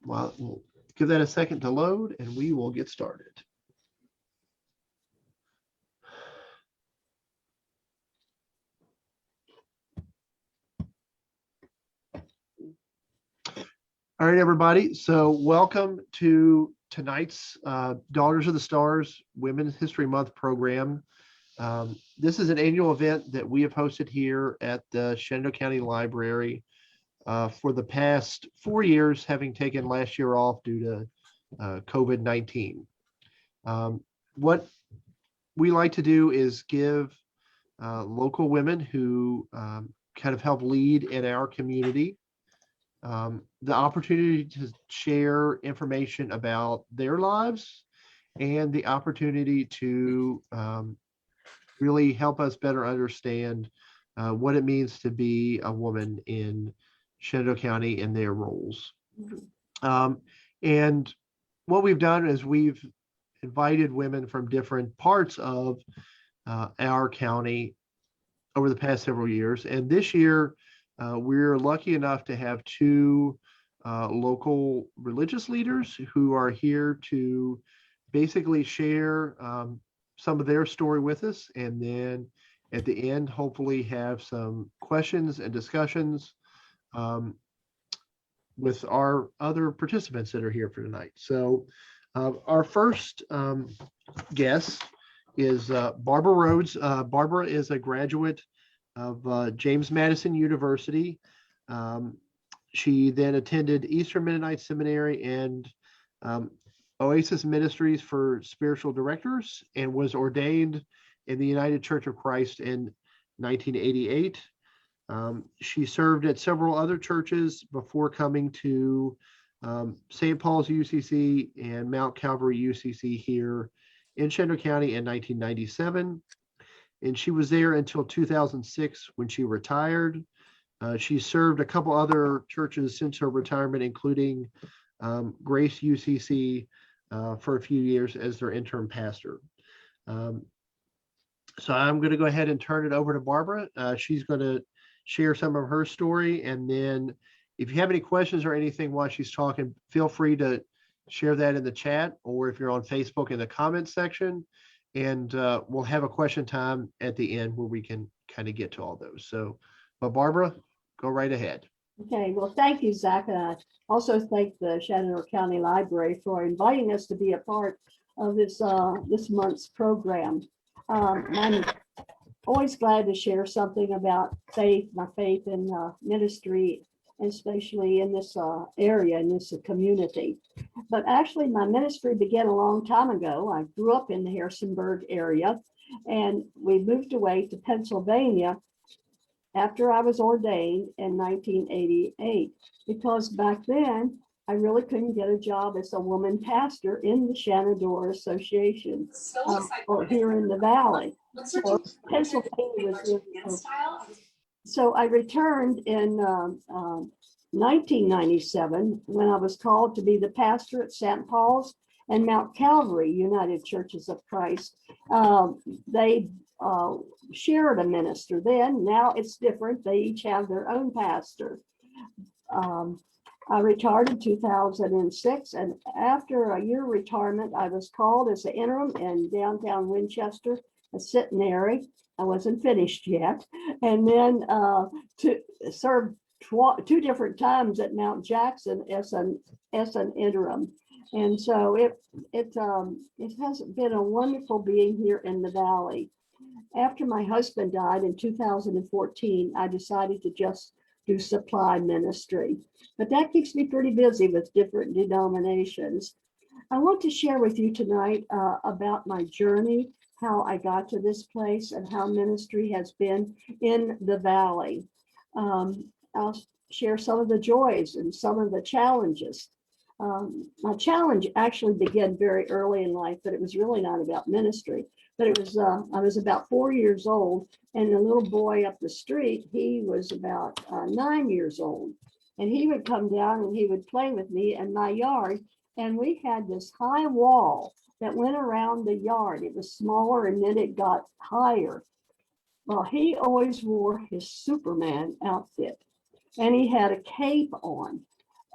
Well, we'll give that a second to load and we will get started. All right, everybody. So welcome to tonight's Daughters of the Stars Women's History Month program. This is an annual event that we have hosted here at the Shenandoah County Library for the past 4 years, having taken last year off due to COVID-19. What we like to do is give local women who kind of help lead in our community the opportunity to share information about their lives and the opportunity to really help us better understand what it means to be a woman in Shenandoah County and their roles. And what we've done is we've invited women from different parts of our county over the past several years. And this year, we're lucky enough to have two local religious leaders who are here to basically share some of their story with us. And then at the end, hopefully have some questions and discussions with our other participants that are here for tonight. So our first guest is Barbara Rhodes. Barbara is a graduate of James Madison University. She then attended Eastern Mennonite Seminary and Oasis Ministries for Spiritual Directors and was ordained in the United Church of Christ in 1988. She served at several other churches before coming to St. Paul's UCC and Mount Calvary UCC here in Shenandoah County in 1997. And she was there until 2006 when she retired. She served a couple other churches since her retirement, including Grace UCC for a few years as their interim pastor. So I'm going to go ahead and turn it over to Barbara. She's going to share some of her story. And then if you have any questions or anything while she's talking, feel free to share that in the chat, or if you're on Facebook in the comments section. And we'll have a question time at the end where we can kind of get to all those. So, but Barbara, go right ahead. Okay, well, thank you, Zach. And I also thank the Shenandoah County Library for inviting us to be a part of this month's program. I'm always glad to share something about faith, my faith in ministry, especially in this area, in this community. But actually, my ministry began a long time ago. I grew up in the Harrisonburg area, and we moved away to Pennsylvania after I was ordained in 1988, because back then I really couldn't get a job as a woman pastor in the Shenandoah Association or here in the Valley. So Pennsylvania was really, so I returned in 1997 when I was called to be the pastor at St. Paul's and Mount Calvary United Churches of Christ. They shared a minister then. Now it's different. They each have their own pastor. I retired in 2006, and after a year retirement, I was called as an interim in downtown Winchester, a centenary. I wasn't finished yet, and then to serve two different times at Mount Jackson as an interim. And so it has been a wonderful being here in the Valley. After my husband died in 2014, I decided to just do supply ministry, but that keeps me pretty busy with different denominations. I want to share with you tonight about my journey, how I got to this place, and how ministry has been in the Valley. I'll share some of the joys and some of the challenges. My challenge actually began very early in life, but it was really not about ministry. But it was, I was about 4 years old, and the little boy up the street, he was about 9 years old. And he would come down and he would play with me in my yard. And we had this high wall that went around the yard. It was smaller and then it got higher. Well, he always wore his Superman outfit, and he had a cape on.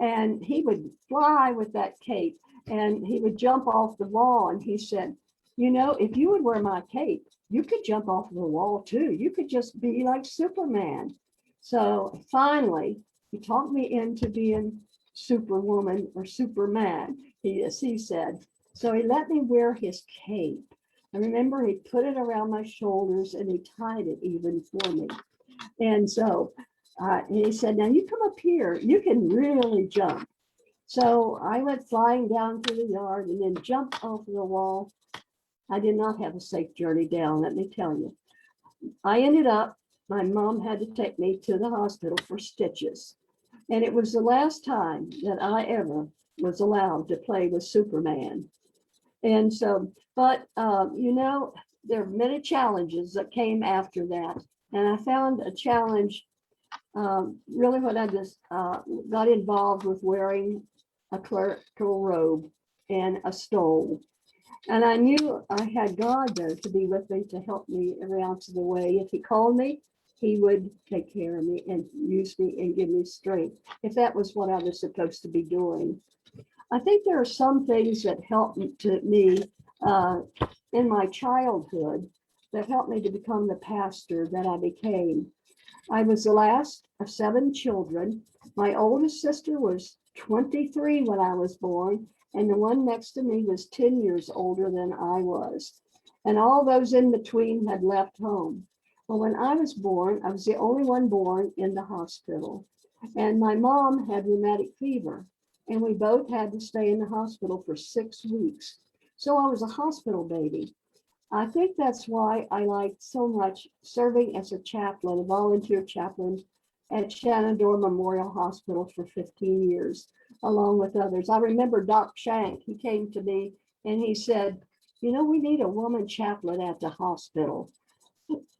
And he would fly with that cape and he would jump off the wall. And he said, you know, if you would wear my cape, you could jump off the wall too. You could just be like Superman. So finally, he talked me into being Superwoman or Superman, as he said. So he let me wear his cape. I remember he put it around my shoulders and he tied it even for me. And so he said, now you come up here, you can really jump. So I went flying down through the yard and then jumped off the wall. I did not have a safe journey down, let me tell you. I ended up, my mom had to take me to the hospital for stitches. And it was the last time that I ever was allowed to play with Superman. And so, but, you know, there are many challenges that came after that. And I found a challenge, really when I just got involved with wearing a clerical robe and a stole. And I knew I had God there to be with me, to help me around to the way. If he called me, he would take care of me and use me and give me strength, if that was what I was supposed to be doing. I think there are some things that helped me in my childhood that helped me to become the pastor that I became. I was the last of 7 children. My oldest sister was 23 when I was born, and the one next to me was 10 years older than I was. And all those in between had left home. Well, when I was born, I was the only one born in the hospital. And my mom had rheumatic fever, and we both had to stay in the hospital for 6 weeks. So I was a hospital baby. I think that's why I liked so much serving as a chaplain, a volunteer chaplain at Shenandoah Memorial Hospital for 15 years, along with others. I remember Doc Shank, he came to me and he said, you know, we need a woman chaplain at the hospital.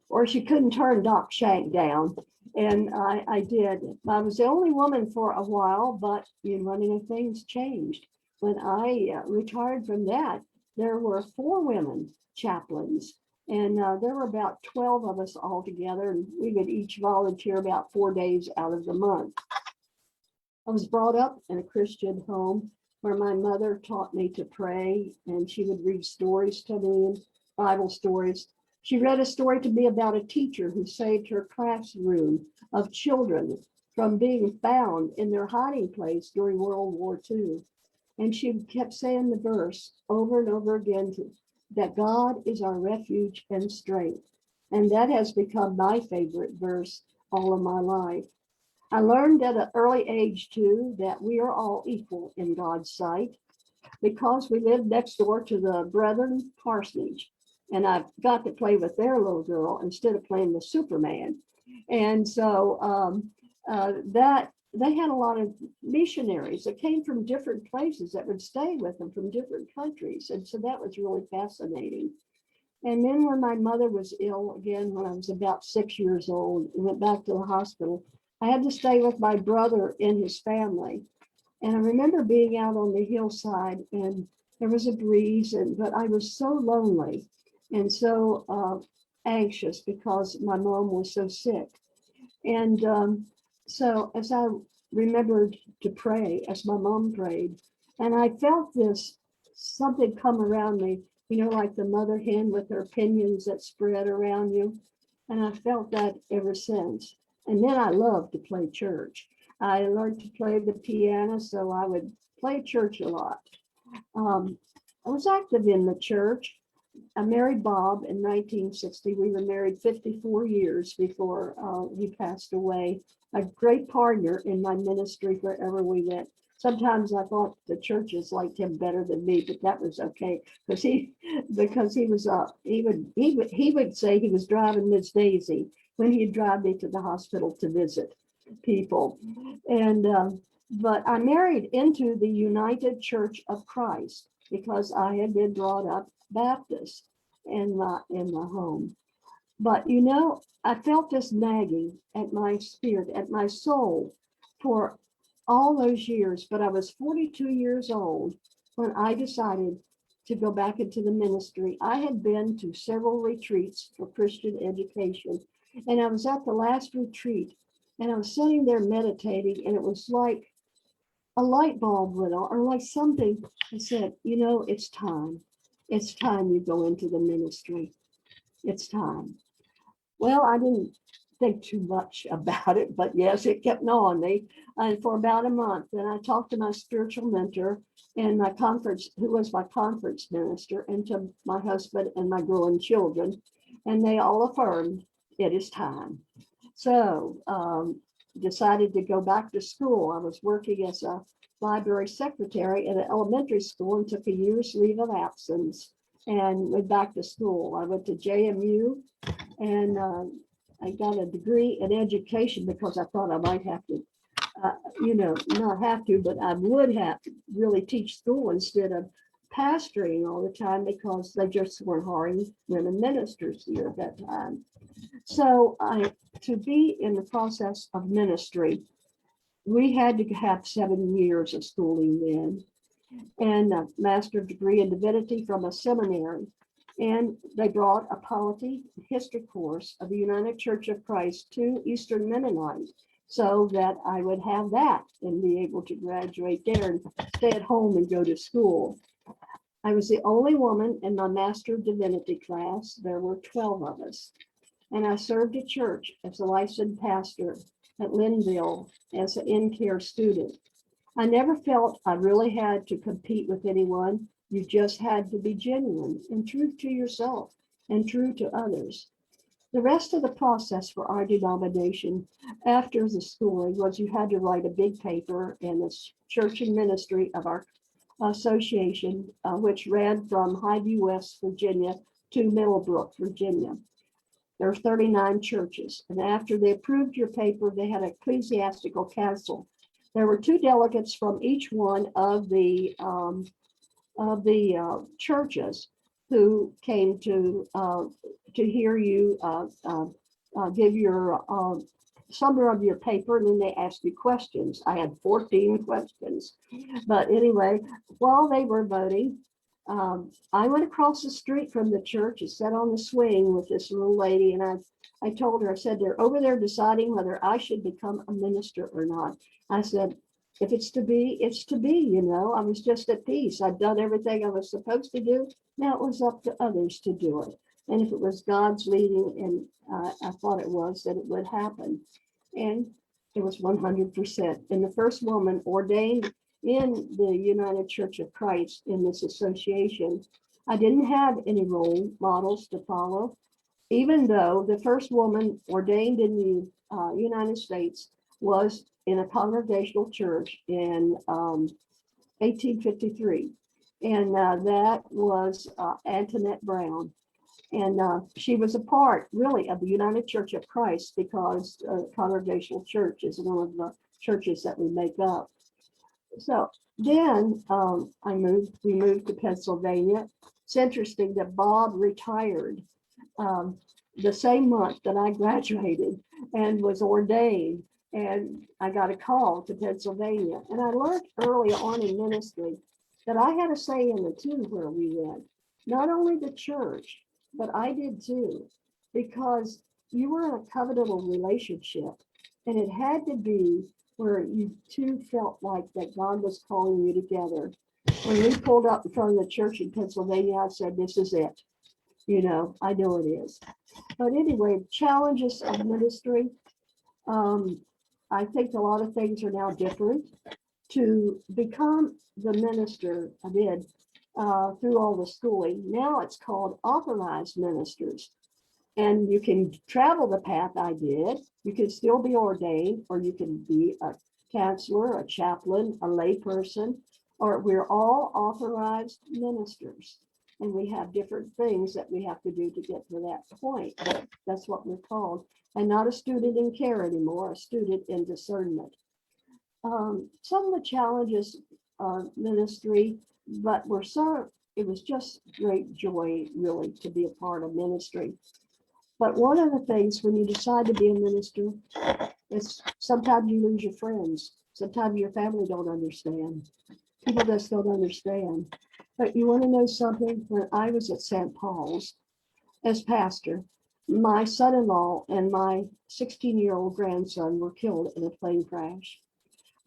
Or she couldn't turn Doc Shank down. And I did. I was the only woman for a while, but you know, things changed. When I retired from that, there were 4 women chaplains, and there were about 12 of us all together, and we would each volunteer about 4 days out of the month. I was brought up in a Christian home where my mother taught me to pray, and she would read stories to me, Bible stories. She read a story to me about a teacher who saved her classroom of children from being found in their hiding place during World War II. And she kept saying the verse over and over again, that God is our refuge and strength. And that has become my favorite verse all of my life. I learned at an early age too, that we are all equal in God's sight, because we lived next door to the Brethren parsonage. And I got to play with their little girl instead of playing with Superman. And so that they had a lot of missionaries that came from different places that would stay with them from different countries. And so that was really fascinating. And then when my mother was ill again, when I was about 6 years old, and went back to the hospital, I had to stay with my brother and his family. And I remember being out on the hillside and there was a breeze, but I was so lonely and so anxious because my mom was so sick. And so as I remembered to pray, as my mom prayed, and I felt this something come around me, you know, like the mother hen with her pinions that spread around you. And I felt that ever since. And then I loved to play church. I learned to play the piano, so I would play church a lot. I was active in the church. I married Bob in 1960. We were married 54 years before he passed away. A great partner in my ministry wherever we went. Sometimes I thought the churches liked him better than me, but that was okay because he would say he was driving Miss Daisy when he'd drive me to the hospital to visit people. And but I married into the United Church of Christ because I had been brought up Baptist in my home. But you know, I felt this nagging at my spirit, at my soul for all those years. But I was 42 years old when I decided to go back into the ministry. I had been to several retreats for Christian education, and I was at the last retreat and I was sitting there meditating, and it was like a light bulb went on, or like something. I said, you know, it's time. It's time you go into the ministry. It's time. Well, I didn't think too much about it, but yes, it kept gnawing me. And for about a month, then I talked to my spiritual mentor and my conference, who was my conference minister, and to my husband and my growing children, and they all affirmed it is time. So decided to go back to school. I was working as a library secretary at an elementary school and took a year's leave of absence and went back to school. I went to JMU and I got a degree in education because I thought I might have to, not have to, but I would have to really teach school instead of pastoring all the time because they just weren't hiring women ministers here at that time. So to be in the process of ministry, we had to have 7 years of schooling then and a master's degree in divinity from a seminary. And they brought a polity history course of the United Church of Christ to Eastern Mennonite so that I would have that and be able to graduate there and stay at home and go to school. I was the only woman in my Master of Divinity class. There were 12 of us. And I served a church as a licensed pastor at Linville as an in-care student. I never felt I really had to compete with anyone. You just had to be genuine and true to yourself and true to others. The rest of the process for our denomination after the schooling was you had to write a big paper in the church and ministry of our association, which ran from Highview, West Virginia to Middlebrook, Virginia. There are 39 churches, and after they approved your paper, they had an ecclesiastical council. There were 2 delegates from each one of the churches who came to hear you give your summary of your paper, and then they asked you questions. I had 14 questions, but anyway, while they were voting, I went across the street from the church and sat on the swing with this little lady, and I told her, I said, they're over there deciding whether I should become a minister or not. I said, if it's to be, it's to be, you know. I was just at peace. I'd done everything I was supposed to do. Now it was up to others to do it. And if it was God's leading, and I thought it was, that it would happen. And it was 100%. And the first woman ordained in the United Church of Christ in this association, I didn't have any role models to follow, even though the first woman ordained in the United States was in a congregational church in 1853. And that was Antoinette Brown. And she was a part, really, of the United Church of Christ because congregational church is one of the churches that we make up. So then we moved to Pennsylvania. It's interesting that Bob retired the same month that I graduated and was ordained. And I got a call to Pennsylvania. And I learned early on in ministry that I had a say in it too where we went. Not only the church, but I did too, because you were in a covenantal relationship, and it had to be where you two felt like that God was calling you together. When we pulled up in front of the church in Pennsylvania, I said, this is it. You know, I know it is. But anyway, challenges of ministry. I think a lot of things are now different. To become the minister I did through all the schooling, now it's called authorized ministers. And you can travel the path I did. You can still be ordained, or you can be a counselor, a chaplain, a layperson, or we're all authorized ministers. And we have different things that we have to do to get to that point. But that's what we're called. And not a student in care anymore, a student in discernment. Some of the challenges of ministry, but it was just great joy, really, to be a part of ministry. But one of the things when you decide to be a minister is sometimes you lose your friends. Sometimes your family don't understand. People just don't understand. But you want to know something? When I was at St. Paul's as pastor, my son-in-law and my 16-year-old grandson were killed in a plane crash.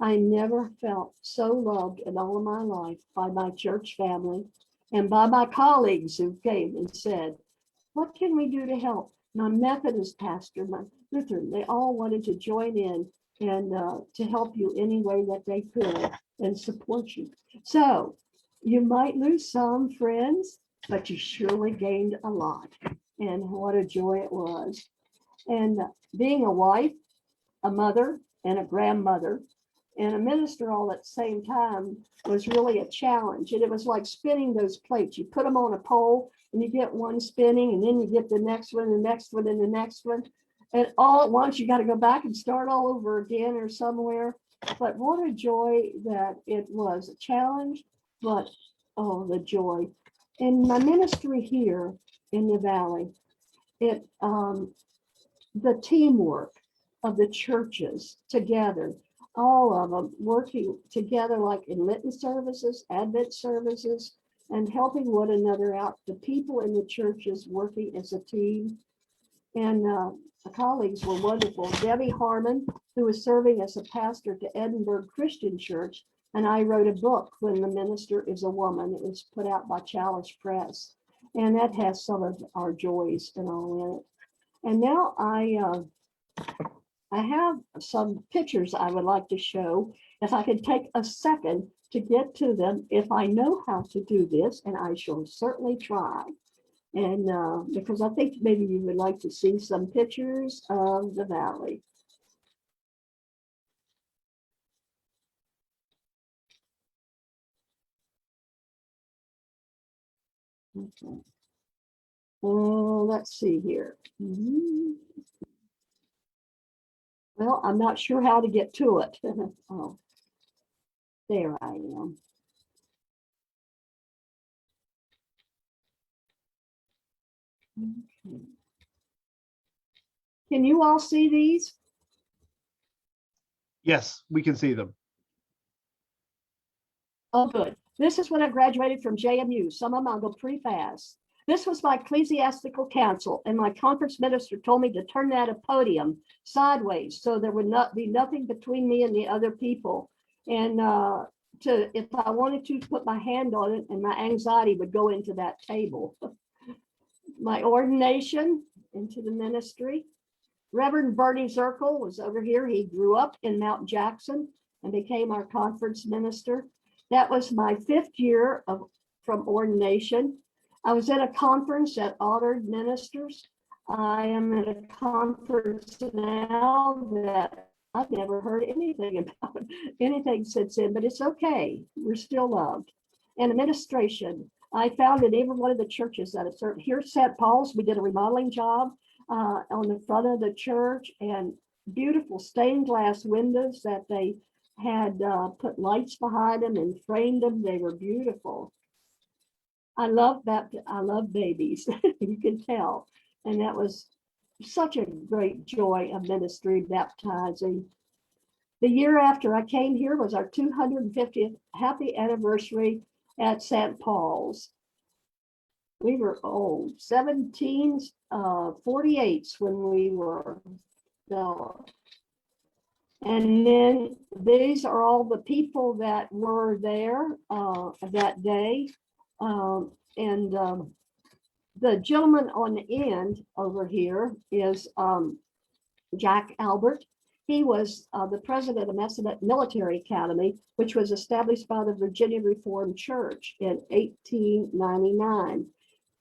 I never felt so loved in all of my life by my church family and by my colleagues who came and said, what can we do to help? My Methodist pastor, my Lutheran, they all wanted to join in and to help you any way that they could and support you. So you might lose some friends, but you surely gained a lot. And what a joy it was. And being a wife, a mother, and a grandmother, and a minister all at the same time was really a challenge. And it was like spinning those plates. You put them on a pole and you get one spinning, and then you get the next one, the next one, and the next one. And all at once, you got to go back and start all over again or somewhere. But what a joy that it was. A challenge, but oh, the joy. In my ministry here in the Valley, it the teamwork of the churches together, all of them working together, like in Lenten services, Advent services, and helping one another out. The people in the churches working as a team. And the colleagues were wonderful. Debbie Harmon, who was serving as a pastor to Edinburgh Christian Church, and I wrote a book, When the Minister is a Woman. It was put out by Chalice Press. And that has some of our joys and all in it. And now I have some pictures I would like to show. If I could take a second to get to them, if I know how to do this, and I shall certainly try. And because I think maybe you would like to see some pictures of the Valley. Okay. Let's see here. Well, I'm not sure how to get to it. Oh, there I am. Okay. Can you all see these? Yes, we can see them. Oh, good. This is when I graduated from JMU. Some of them I'll go pretty fast. This was my ecclesiastical council, and my conference minister told me to turn that a podium sideways so there would not be nothing between me and the other people. And if I wanted to put my hand on it, and my anxiety would go into that table. My ordination into the ministry. Reverend Bernie Zirkle was over here. He grew up in Mount Jackson and became our conference minister. That was my 5th year from ordination. I was at a conference that honored ministers. I am at a conference now that I've never heard anything about anything since then, but it's okay. We're still loved. And administration. I found in every one of the churches that are here at St. Paul's, we did a remodeling job on the front of the church, and beautiful stained glass windows that they had put lights behind them and framed them. They were beautiful. I love that. I love babies. You can tell. And that was such a great joy of ministry, baptizing. The year after I came here was our 250th happy anniversary at St. Paul's. We were old, 17s, 48s when we were developed. And then these are all the people that were there that day. The gentleman on the end over here is Jack Albert. He was the president of Massachusetts Military Academy, which was established by the Virginia Reformed Church in 1899,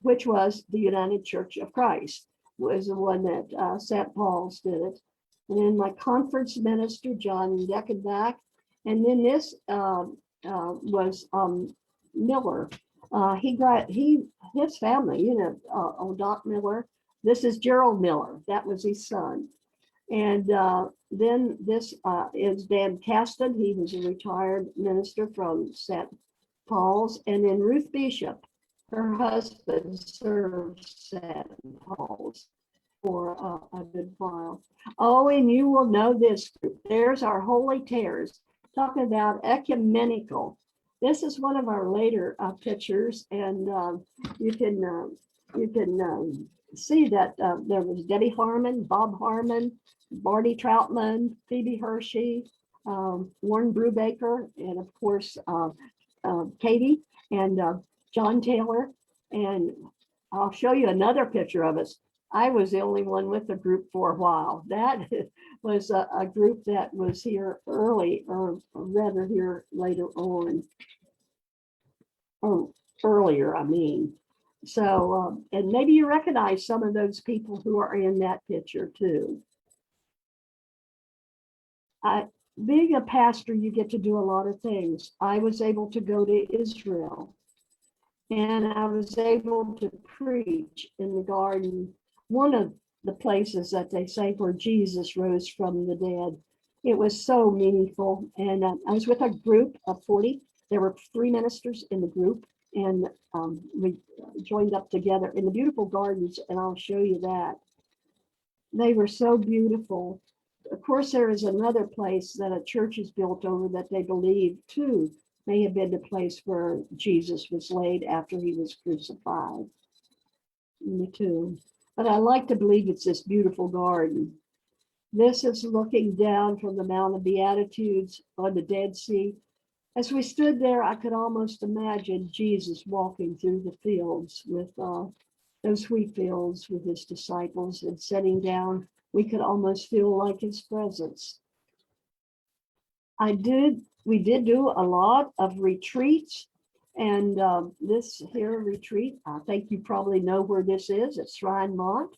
which was the United Church of Christ, was the one that St. Paul's did it. And then my conference minister, John Deckenbach. And then this was Miller. His family, old Doc Miller. This is Gerald Miller. That was his son. And then this is Dan Caston. He was a retired minister from St. Paul's. And then Ruth Bishop, her husband, served St. Paul's for a good while. Oh, and you will know this group. There's our Holy Terrors, talking about ecumenical. This is one of our later pictures, and you can see that there was Debbie Harmon, Bob Harmon, Barney Troutman, Phoebe Hershey, Warren Brubaker, and of course, Katie and John Taylor. And I'll show you another picture of us. I was the only one with the group for a while. That was a group that was here early, or rather here later on, or earlier, I mean. So, and maybe you recognize some of those people who are in that picture too. Being a pastor, you get to do a lot of things. I was able to go to Israel, and I was able to preach in the garden, one of the places that they say where Jesus rose from the dead. It was so meaningful. And I was with a group of 40. There were 3 ministers in the group, and we joined up together in the beautiful gardens, and I'll show you that. They were so beautiful. Of course, there is another place that a church is built over that they believe too may have been the place where Jesus was laid after he was crucified in the tomb. But I like to believe it's this beautiful garden. This is looking down from the Mount of Beatitudes on the Dead Sea. As we stood there, I could almost imagine Jesus walking through the fields with those wheat fields with his disciples, and sitting down. We could almost feel like his presence. We did do a lot of retreats, and this here retreat, I think you probably know where this is. It's Shrine Mont.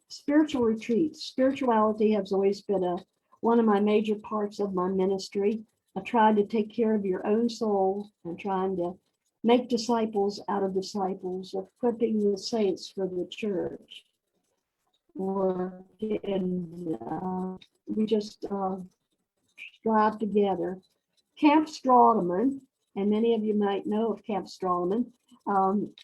Spiritual retreats. Spirituality has always been one of my major parts of my ministry. I tried to take care of your own soul and trying to make disciples out of disciples, equipping the saints for the church. We just strive together. Camp Strawman, and many of you might know of Camp Strawman.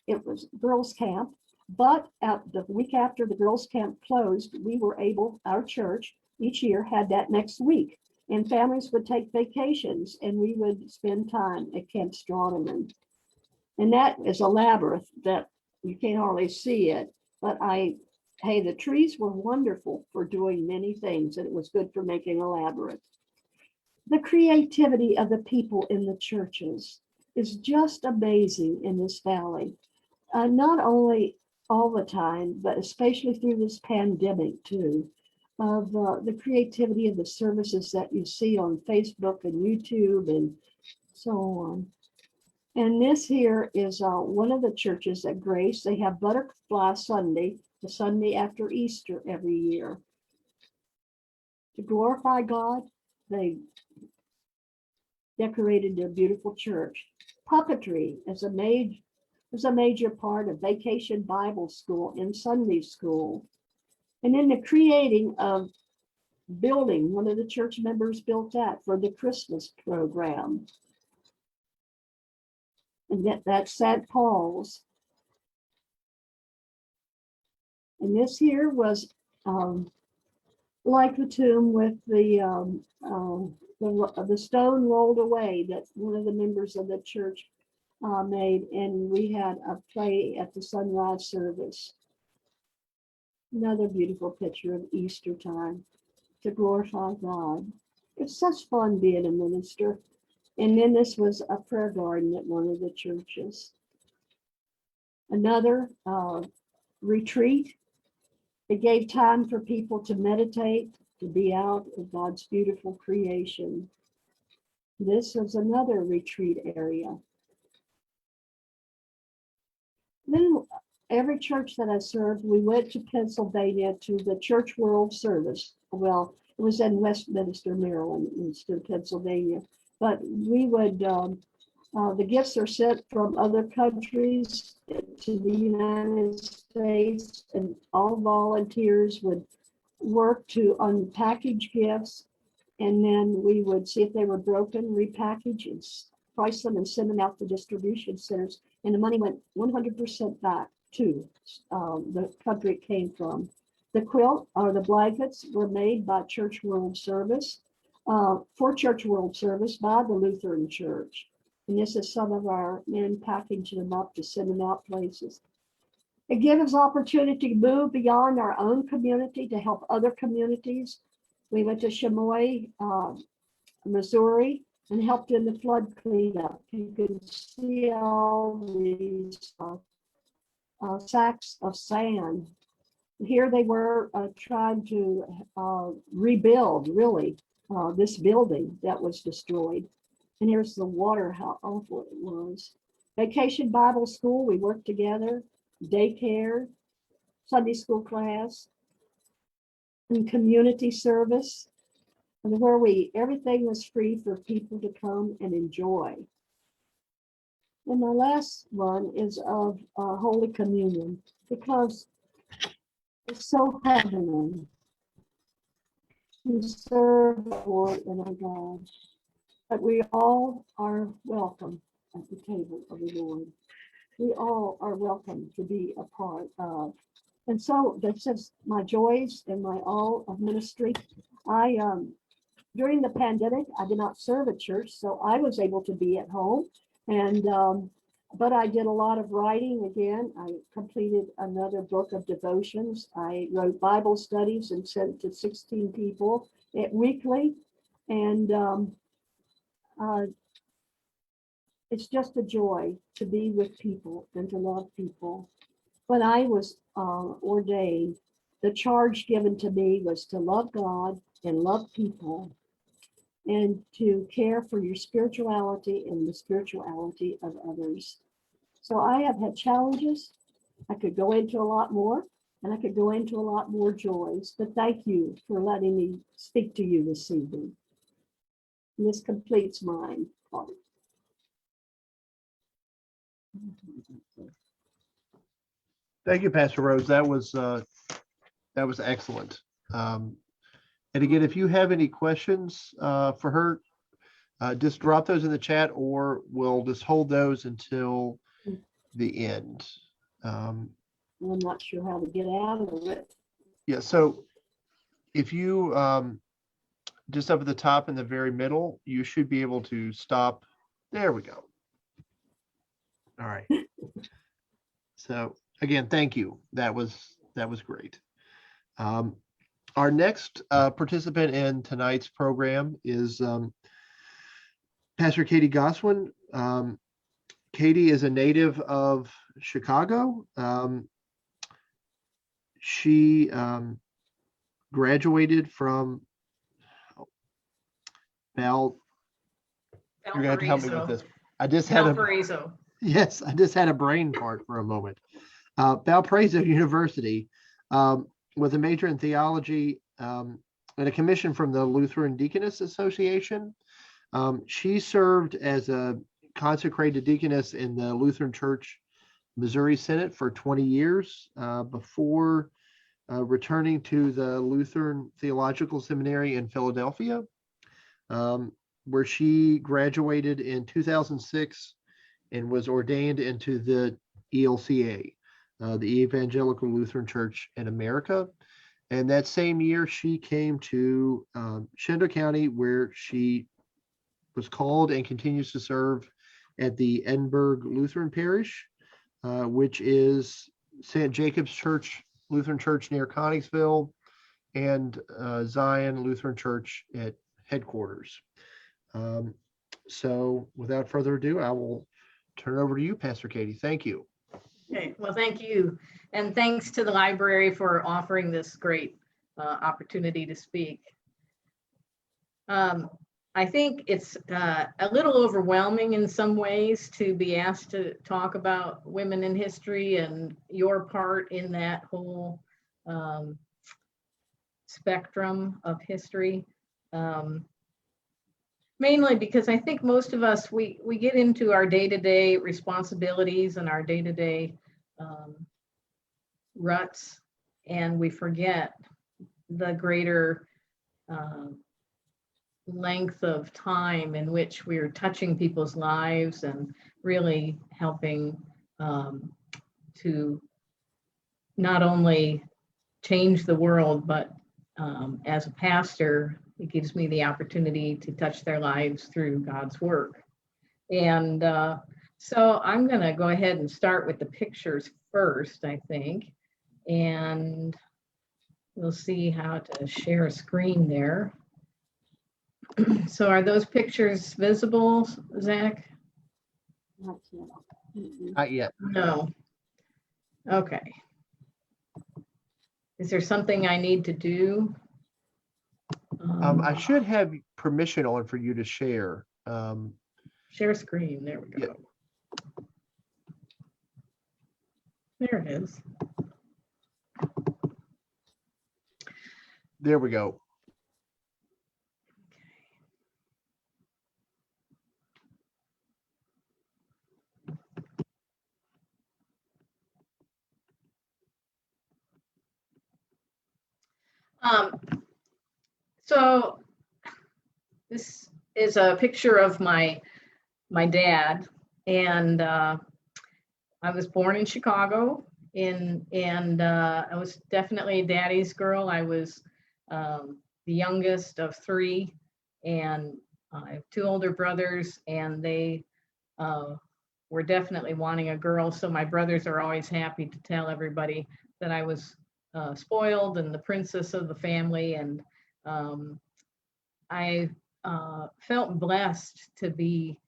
It was girls' camp, but the week after the girls' camp closed, we were able, our church each year had that next week, and families would take vacations, and we would spend time at Camp Strawman. And that is a labyrinth that you can't hardly see it, but hey, the trees were wonderful for doing many things, and it was good for making a labyrinth. The creativity of the people in the churches is just amazing in this valley. Not only all the time, but especially through this pandemic too, of the creativity of the services that you see on Facebook and YouTube and so on. And this here is one of the churches at Grace. They have Butterfly Sunday, the Sunday after Easter every year. To glorify God, they decorated their beautiful church. Puppetry is a major part of Vacation Bible School and Sunday School. And then the creating of building, one of the church members built that for the Christmas program. And that's St. Paul's. And this here was like the tomb with the stone rolled away that one of the members of the church made, and we had a play at the sunrise service. Another beautiful picture of Easter time to glorify God. It's such fun being a minister. And then this was a prayer garden at one of the churches. Another retreat. It gave time for people to meditate, to be out of God's beautiful creation. This was another retreat area. Then every church that I served, we went to Pennsylvania to the Church World Service. Well, it was in Westminster, Maryland, instead of Pennsylvania. But we would, the gifts are sent from other countries to the United States, and all volunteers would work to unpackage gifts, and then we would see if they were broken, repackage and price them and send them out to distribution centers, and the money went 100% back to the country it came from. The quilt or the blankets were made by Church World Service, for Church World Service by the Lutheran Church. And this is some of our men packaging them up to send them out places. It gives us opportunity to move beyond our own community to help other communities. We went to Chamois, Missouri, and helped in the flood cleanup. You can see all these sacks of sand. Here they were trying to rebuild, really, this building that was destroyed. And here's the water, how awful it was. Vacation Bible School, we worked together, daycare, Sunday school class, and community service, and where everything was free for people to come and enjoy. And my last one is of Holy Communion, because it's so heavenly to serve the Lord and our God. But we all are welcome at the table of the Lord. We all are welcome to be a part of. And so this is my joys and my all of ministry. During the pandemic, I did not serve at church, so I was able to be at home. And but I did a lot of writing again. I completed another book of devotions. I wrote Bible studies and sent to 16 people weekly. And it's just a joy to be with people and to love people. When I was ordained, the charge given to me was to love God and love people, and to care for your spirituality and the spirituality of others. So I have had challenges. I could go into a lot more, and I could go into a lot more joys, but thank you for letting me speak to you this evening. And this completes my part. Thank you, Pastor Rhodes. That was excellent. And again, if you have any questions for her, just drop those in the chat, or we'll just hold those until the end. I'm not sure how to get out of it. Yeah, so if you just up at the top in the very middle, you should be able to stop. There we go. All right. So again, thank you. That was great. Our next participant in tonight's program is Pastor Katie Gosswein. Katie is a native of Chicago. She graduated from Val. You're going to have to help me with this. I just had a brain fart for a moment. Valparaiso University, with a major in theology and a commission from the Lutheran Deaconess Association. She served as a consecrated deaconess in the Lutheran Church Missouri Synod for 20 years before returning to the Lutheran Theological Seminary in Philadelphia, where she graduated in 2006 and was ordained into the ELCA, the Evangelical Lutheran Church in America. And that same year, she came to Shenandoah County, where she was called and continues to serve at the Edinburgh Lutheran Parish, which is St. Jacob's Church, Lutheran Church near Conningsville, and Zion Lutheran Church at headquarters. So without further ado, I will turn it over to you, Pastor Katie. Thank you. Okay, well, thank you. And thanks to the library for offering this great opportunity to speak. I think it's a little overwhelming in some ways to be asked to talk about women in history and your part in that whole spectrum of history. Mainly because I think most of us, we get into our day-to-day responsibilities and our day-to-day ruts, and we forget the greater length of time in which we're touching people's lives and really helping to not only change the world, but as a pastor, it gives me the opportunity to touch their lives through God's work. And so I'm going to go ahead and start with the pictures first, I think. And we'll see how to share a screen there. So are those pictures visible, Zach? Not yet. Mm-mm. Not yet. No. Okay. Is there something I need to do? I should have permission on for you to share. Share screen. There we go. There it is. There we go. So this is a picture of my dad, and I was born in Chicago, and I was definitely daddy's girl. I was the youngest of three, and I have two older brothers, and they were definitely wanting a girl. So my brothers are always happy to tell everybody that I was spoiled and the princess of the family. And I felt blessed to be,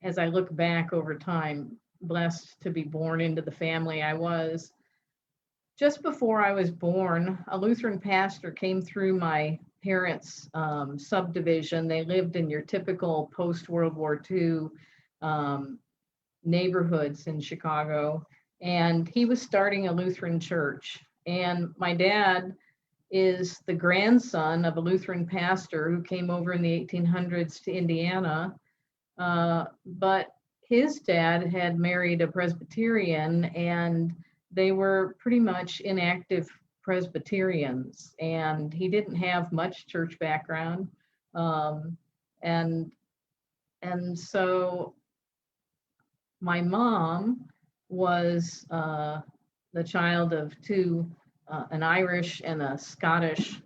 as I look back over time, blessed to be born into the family I was. Just before I was born, a Lutheran pastor came through my parents' subdivision. They lived in your typical post-World War II neighborhoods in Chicago, and he was starting a Lutheran church. And my dad is the grandson of a Lutheran pastor who came over in the 1800s to Indiana, but his dad had married a Presbyterian, and they were pretty much inactive Presbyterians, and he didn't have much church background. And so my mom was the child of two, an Irish and a Scottish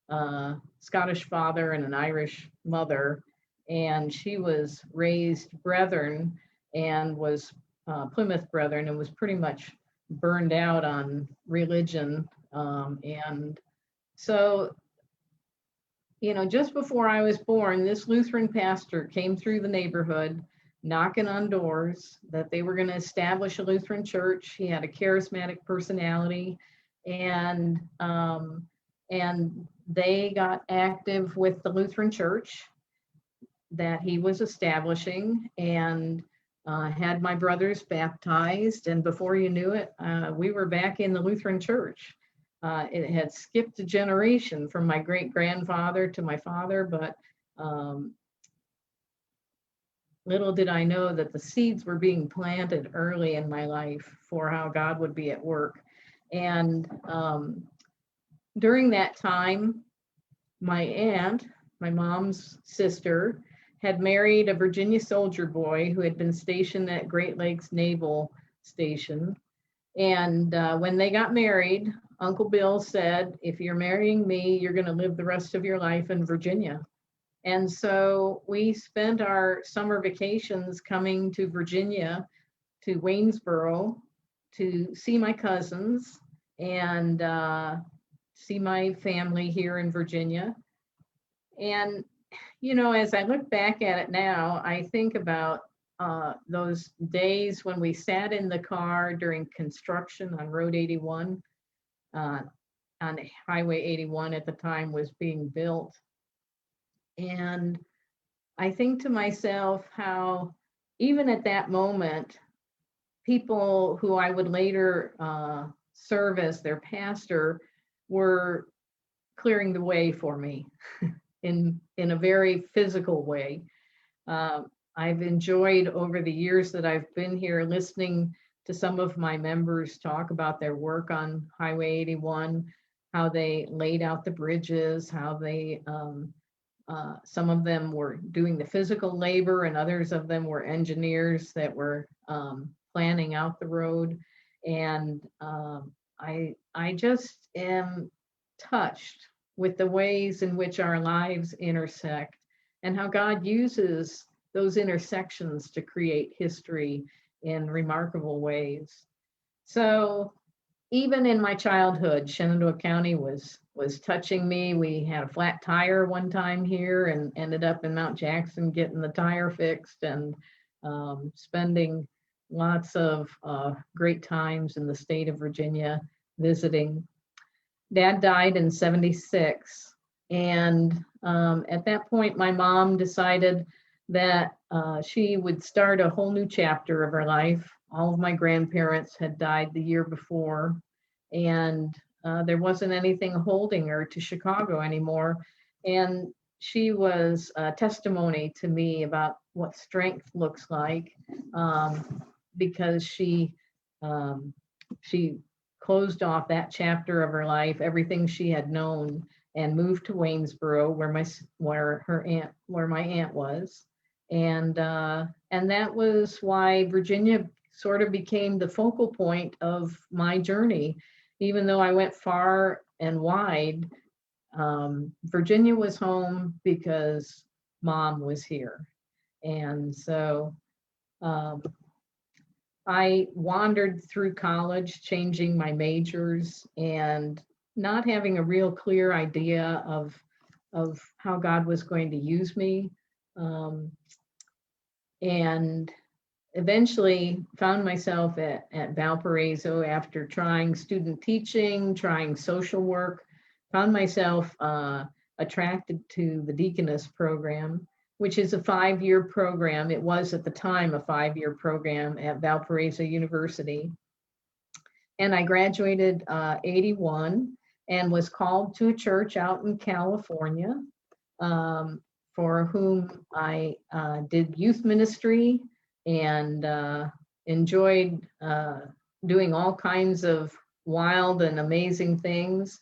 father and an Irish mother, and she was raised Brethren and was Plymouth Brethren, and was pretty much burned out on religion. And so, just before I was born, this Lutheran pastor came through the neighborhood knocking on doors that they were going to establish a Lutheran church. He had a charismatic personality, and they got active with the Lutheran church that he was establishing, and had my brothers baptized. And before you knew it, we were back in the Lutheran church. It had skipped a generation from my great-grandfather to my father, but little did I know that the seeds were being planted early in my life for how God would be at work. And during that time, my aunt, my mom's sister, had married a Virginia soldier boy who had been stationed at Great Lakes Naval Station. And when they got married, Uncle Bill said, if you're marrying me, you're going to live the rest of your life in Virginia. And so we spent our summer vacations coming to Virginia, to Waynesboro, to see my cousins and see my family here in Virginia. And, as I look back at it now, I think about those days when we sat in the car during construction on Road 81, on Highway 81 at the time was being built. And I think to myself how even at that moment, people who I would later serve as their pastor were clearing the way for me in a very physical way. I've enjoyed over the years that I've been here listening to some of my members talk about their work on Highway 81, how they laid out the bridges, how they some of them were doing the physical labor, and others of them were engineers that were planning out the road. And I just am touched with the ways in which our lives intersect and how God uses those intersections to create history in remarkable ways. So even in my childhood, Shenandoah County was touching me. We had a flat tire one time here and ended up in Mount Jackson getting the tire fixed, and spending lots of great times in the state of Virginia visiting. Dad died in '76. And at that point, my mom decided that she would start a whole new chapter of her life. All of my grandparents had died the year before, and there wasn't anything holding her to Chicago anymore. And she was a testimony to me about what strength looks like, because she closed off that chapter of her life, everything she had known, and moved to Waynesboro, where my aunt was, and that was why Virginia sort of became the focal point of my journey. Even though I went far and wide, Virginia was home because Mom was here. And so I wandered through college, changing my majors and not having a real clear idea of how God was going to use me. And eventually found myself at Valparaiso after trying student teaching, trying social work, found myself attracted to the Deaconess program, which is a 5-year program. It was at the time a 5-year program at Valparaiso University. And I graduated 81 and was called to a church out in California, for whom I did youth ministry and enjoyed doing all kinds of wild and amazing things.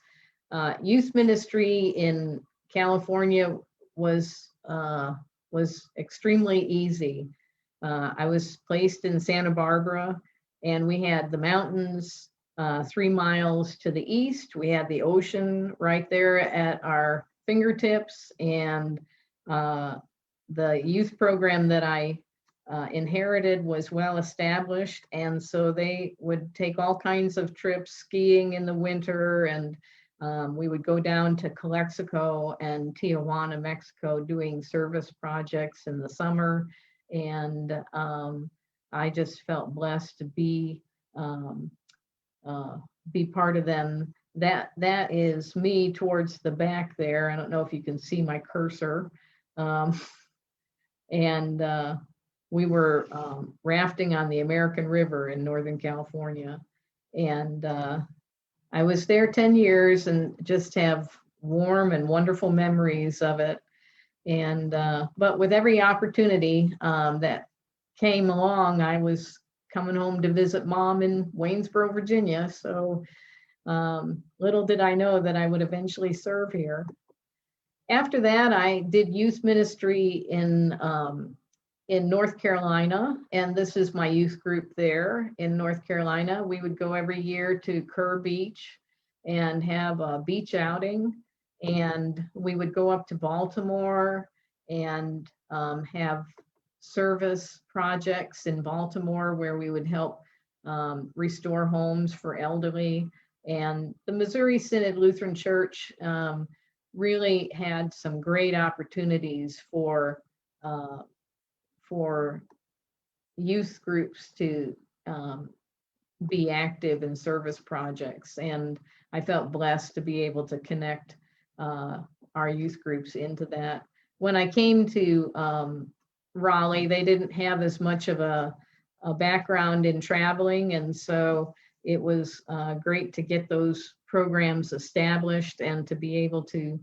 Youth ministry in California was extremely easy. I was placed in Santa Barbara, and we had the mountains 3 miles to the east. We had the ocean right there at our fingertips, and the youth program that I inherited was well established. And so they would take all kinds of trips skiing in the winter, and we would go down to Calexico and Tijuana, Mexico, doing service projects in the summer. And I just felt blessed to be part of them. That is me towards the back there. I don't know if you can see my cursor. And we were rafting on the American River in Northern California. And I was there 10 years and just have warm and wonderful memories of it. And but with every opportunity that came along, I was coming home to visit Mom in Waynesboro, Virginia. So little did I know that I would eventually serve here. After that, I did youth ministry in North Carolina, and this is my youth group there in North Carolina. We would go every year to Kerr Beach and have a beach outing, and we would go up to Baltimore and have service projects in Baltimore where we would help restore homes for elderly. And the Missouri Synod Lutheran Church really had some great opportunities for youth groups to be active in service projects. And I felt blessed to be able to connect our youth groups into that. When I came to Raleigh, they didn't have as much of a background in traveling. And so it was great to get those programs established and to be able to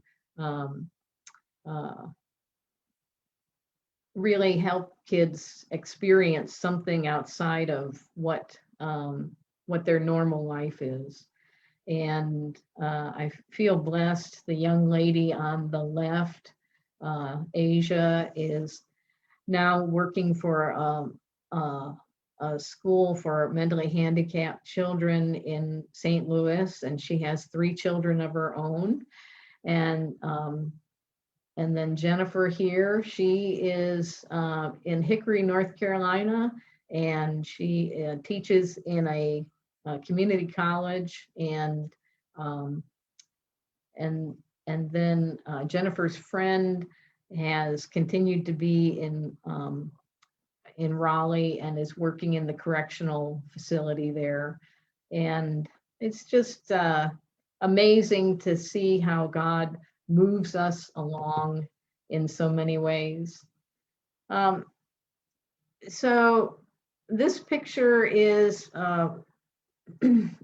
really help kids experience something outside of what their normal life is. And I feel blessed. The young lady on the left, Asia, is now working for a school for mentally handicapped children in St. Louis, and she has 3 children of her own. And then Jennifer here, she is in Hickory, North Carolina, and she teaches in a community college, and um, and then Jennifer's friend has continued to be in Raleigh and is working in the correctional facility there. And it's just amazing to see how God moves us along in so many ways. So this picture is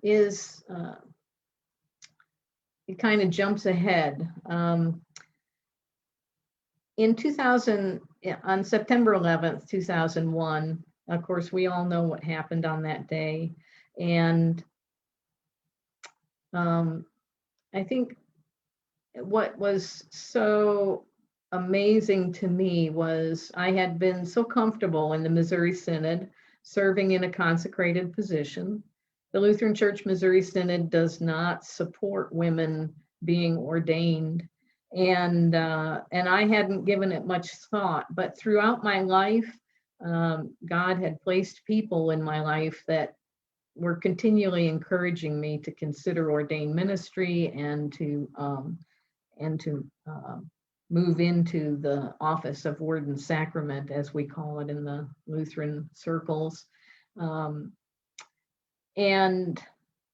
is it kind of jumps ahead. In 2000, on September 11th, 2001, of course, we all know what happened on that day. And I think what was so amazing to me was I had been so comfortable in the Missouri Synod, serving in a consecrated position. The Lutheran Church Missouri Synod does not support women being ordained. And I hadn't given it much thought, but throughout my life, God had placed people in my life that were continually encouraging me to consider ordained ministry and to move into the office of Word and Sacrament, as we call it in the Lutheran circles. And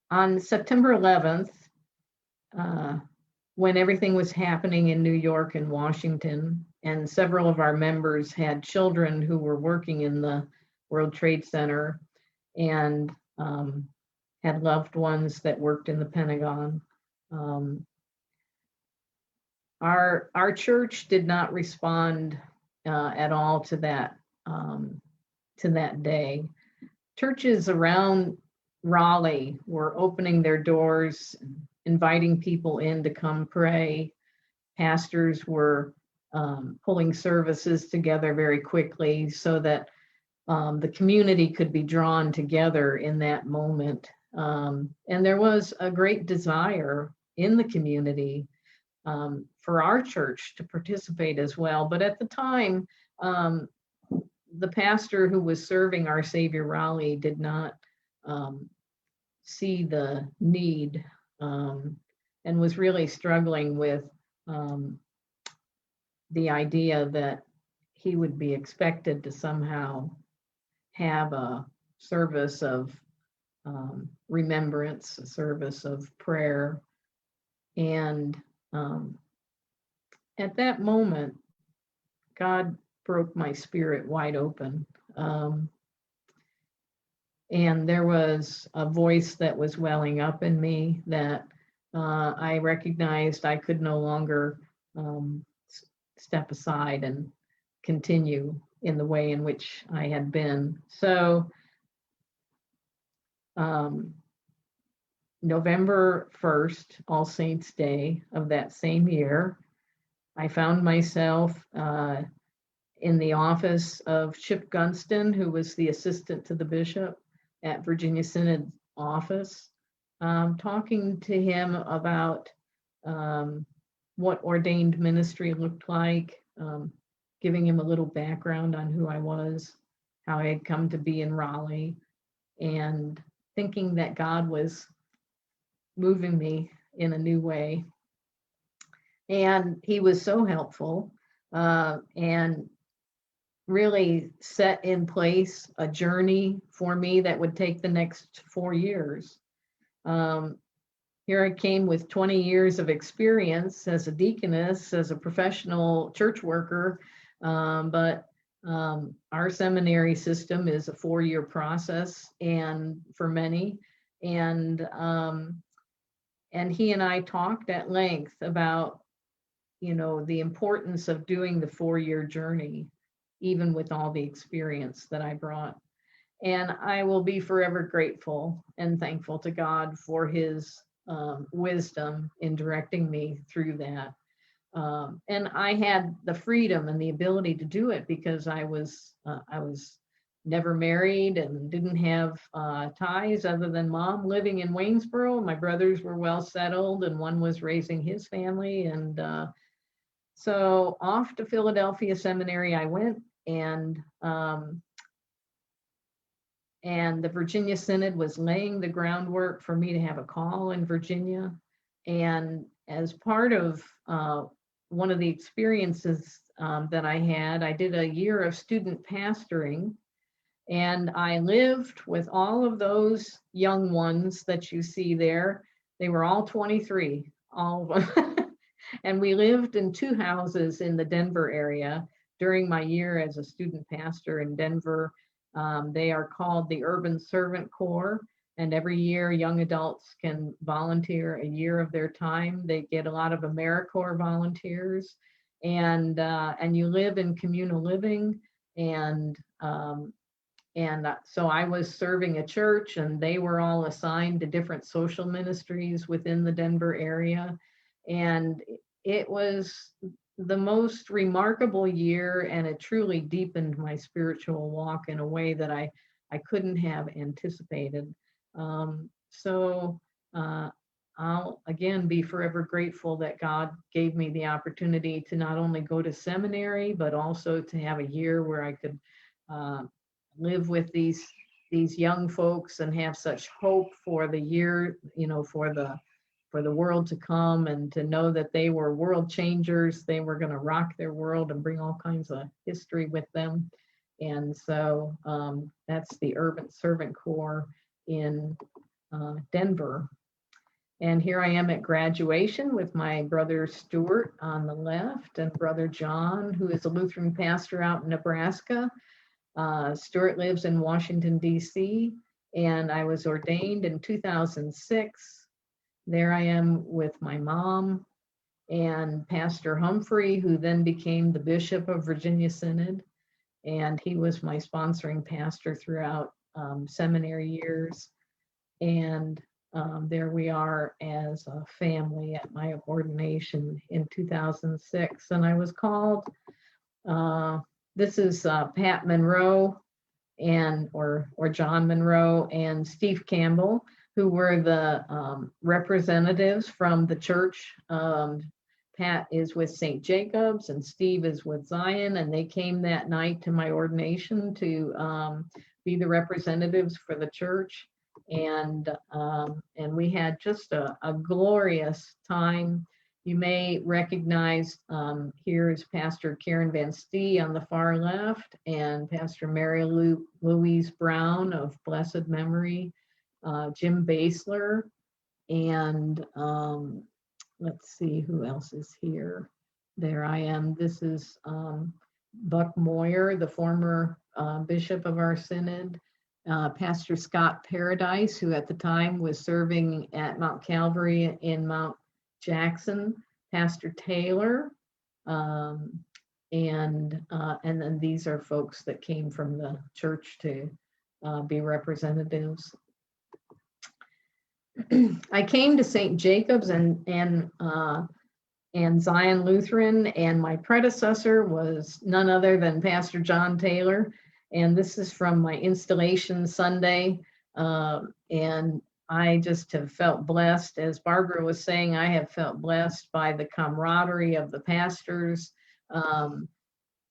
on September 11th, when everything was happening in New York and Washington, and several of our members had children who were working in the World Trade Center and had loved ones that worked in the Pentagon. Our church did not respond at all to that day. Churches around Raleigh were opening their doors, inviting people in to come pray. Pastors were pulling services together very quickly so that the community could be drawn together in that moment. And there was a great desire in the community for our church to participate as well. But at the time, the pastor who was serving Our Savior Raleigh did not see the need and was really struggling with the idea that he would be expected to somehow have a service of remembrance, a service of prayer. And at that moment, God broke my spirit wide open. And there was a voice that was welling up in me that I recognized I could no longer step aside and continue in the way in which I had been. So November 1st, All Saints Day of that same year, I found myself in the office of Chip Gunston, who was the assistant to the bishop at Virginia Synod office, talking to him about what ordained ministry looked like, giving him a little background on who I was, how I had come to be in Raleigh, and thinking that God was moving me in a new way. And he was so helpful and really set in place a journey for me that would take the next 4 years. Here I came with 20 years of experience as a deaconess, as a professional church worker, but our seminary system is a 4-year process, and for many, and he and I talked at length about, the importance of doing the 4-year journey, even with all the experience that I brought. And I will be forever grateful and thankful to God for his wisdom in directing me through that. And I had the freedom and the ability to do it because I was never married and didn't have ties other than mom living in Waynesboro. My brothers were well settled and one was raising his family. And so off to Philadelphia Seminary I went, and and the Virginia Synod was laying the groundwork for me to have a call in Virginia. And as part of one of the experiences that I had, I did a year of student pastoring, and I lived with all of those young ones that you see there. They were all 23, all of them. And we lived in 2 houses in the Denver area during my year as a student pastor in Denver. They are called the Urban Servant Corps, and every year young adults can volunteer a year of their time. They get a lot of AmeriCorps volunteers, and you live in communal living. So I was serving a church, and they were all assigned to different social ministries within the Denver area. And it was the most remarkable year, and it truly deepened my spiritual walk in a way that I couldn't have anticipated. I'll again be forever grateful that God gave me the opportunity to not only go to seminary, but also to have a year where I could live with these young folks and have such hope for the year, for the world to come, and to know that they were world changers. They were going to rock their world and bring all kinds of history with them. And so that's the Urban Servant Corps in Denver. And here I am at graduation with my brother Stuart on the left, and brother John, who is a Lutheran pastor out in Nebraska. Stuart lives in Washington, D.C., and I was ordained in 2006. There I am with my mom and Pastor Humphrey, who then became the Bishop of Virginia Synod, and he was my sponsoring pastor throughout seminary years. And there we are as a family at my ordination in 2006. And I was called, this is Pat Monroe or John Monroe and Steve Campbell, who were the representatives from the church. Pat is with St. Jacob's and Steve is with Zion, and they came that night to my ordination to be the representatives for the church. And we had just a glorious time. You may recognize here is Pastor Karen Van Stee on the far left, and Pastor Mary Louise Brown of blessed memory, Jim Basler, and let's see who else is here. There I am. This is Buck Moyer, the former bishop of our synod. Pastor Scott Paradise, who at the time was serving at Mount Calvary in Mount Jackson, Pastor Taylor, and then these are folks that came from the church to be representatives. I came to St. Jacob's and Zion Lutheran, and my predecessor was none other than Pastor John Taylor. And this is from my installation Sunday. And I just have felt blessed. As Barbara was saying, I have felt blessed by the camaraderie of the pastors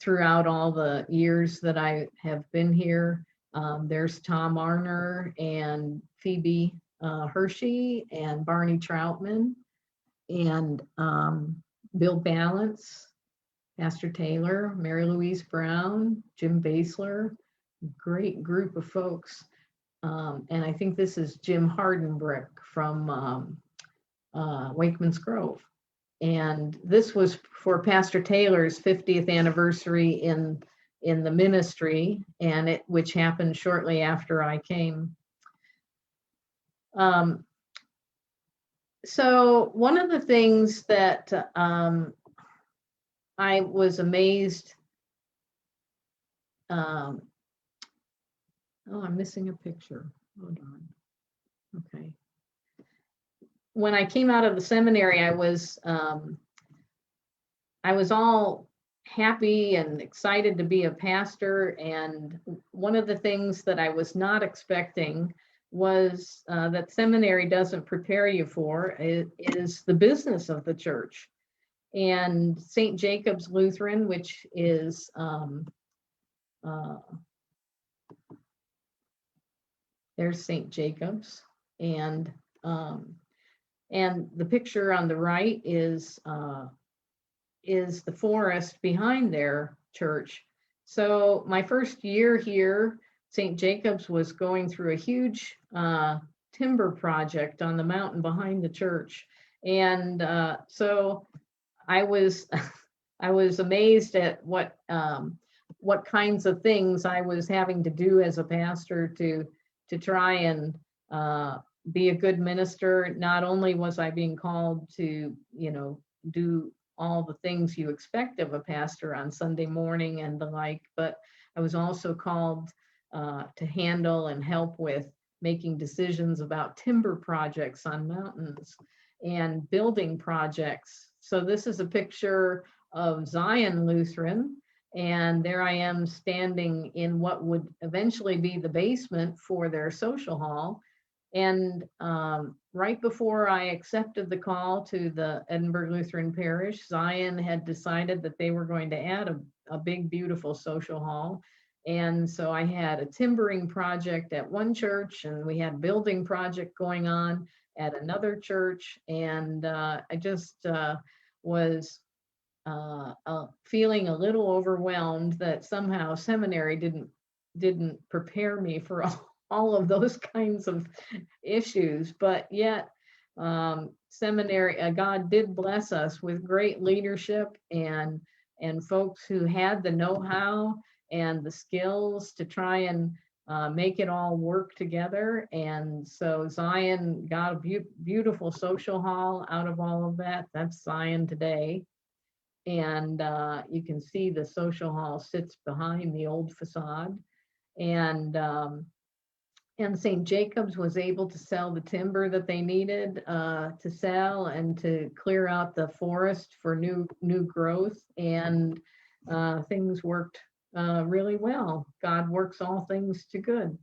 throughout all the years that I have been here. There's Tom Arner and Phoebe Hershey and Barney Troutman and Bill Balance, Pastor Taylor, Mary Louise Brown, Jim Basler, great group of folks. And I think this is Jim Hardenbrick from Wakeman's Grove. And this was for Pastor Taylor's 50th anniversary in the ministry, and which happened shortly after I came. So one of the things that I was amazed. Oh, I'm missing a picture. Hold on. Okay. When I came out of the seminary, I was all happy and excited to be a pastor. And one of the things that I was not expecting was that seminary doesn't prepare you for is the business of the church. And St. Jacob's Lutheran, which is there's St. Jacob's, and the picture on the right is the forest behind their church. So my first year here, St. Jacob's was going through a huge timber project on the mountain behind the church. And so I was I was amazed at what kinds of things I was having to do as a pastor to try and be a good minister. Not only was I being called to, do all the things you expect of a pastor on Sunday morning and the like, but I was also called to handle and help with making decisions about timber projects on mountains and building projects. So this is a picture of Zion Lutheran, and there I am standing in what would eventually be the basement for their social hall. And right before I accepted the call to the Edinburgh Lutheran Parish, Zion had decided that they were going to add a big, beautiful social hall. And so I had a timbering project at one church, and we had a building project going on at another church. And I just was feeling a little overwhelmed that somehow seminary didn't prepare me for all of those kinds of issues. But yet seminary, God did bless us with great leadership and folks who had the know-how and the skills to try and make it all work together. And so Zion got a beautiful social hall out of all of that. That's Zion today. And you can see the social hall sits behind the old facade. And St. Jacob's was able to sell the timber that they needed to sell and to clear out the forest for new growth. And things worked really well. God works all things to good.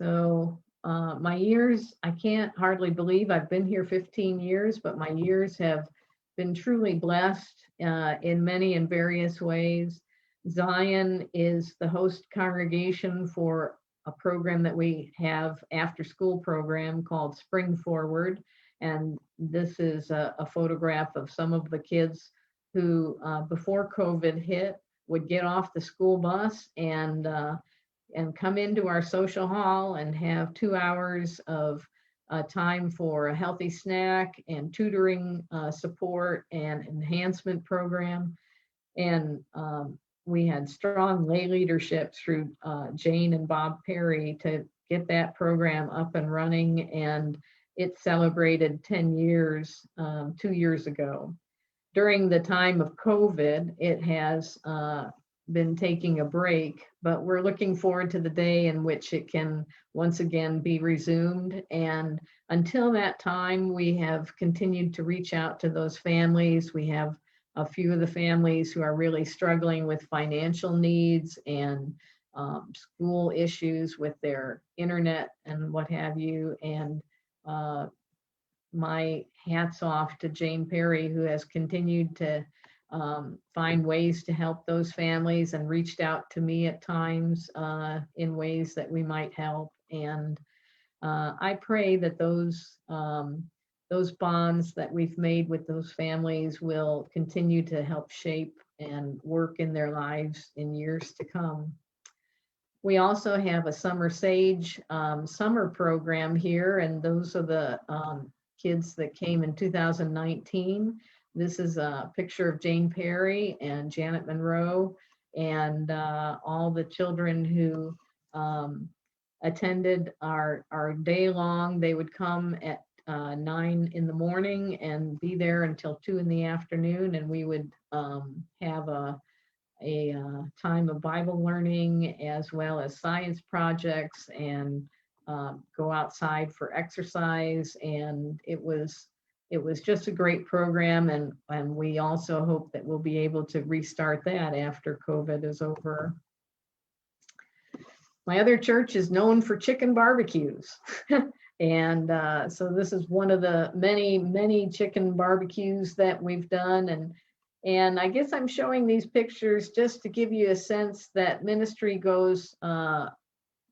So my years, I can't hardly believe I've been here 15 years, but my years have been truly blessed in many and various ways. Zion is the host congregation for a program that we have after school program called Spring Forward. And this is a photograph of some of the kids who before COVID hit would get off the school bus and come into our social hall and have 2 hours of time for a healthy snack and tutoring support and enhancement program. And we had strong lay leadership through Jane and Bob Perry to get that program up and running. And it celebrated 10 years 2 years ago. During the time of COVID, it has been taking a break, but we're looking forward to the day in which it can once again be resumed. And until that time, we have continued to reach out to those families. We have a few of the families who are really struggling with financial needs and school issues with their internet and what have you. And my hat's off to Jane Perry, who has continued to find ways to help those families and reached out to me at times in ways that we might help. And I pray that those bonds that we've made with those families will continue to help shape and work in their lives in years to come. We also have a Summer Sage summer program here, and those are the kids that came in 2019. This is a picture of Jane Perry and Janet Monroe and all the children who attended our day long. They would come at 9 in the morning and be there until 2 in the afternoon, and we would have a time of Bible learning as well as science projects and go outside for exercise. And it was just a great program, and we also hope that we'll be able to restart that after COVID is over. My other church is known for chicken barbecues. And so this is one of the many chicken barbecues that we've done. And I guess I'm showing these pictures just to give you a sense that ministry goes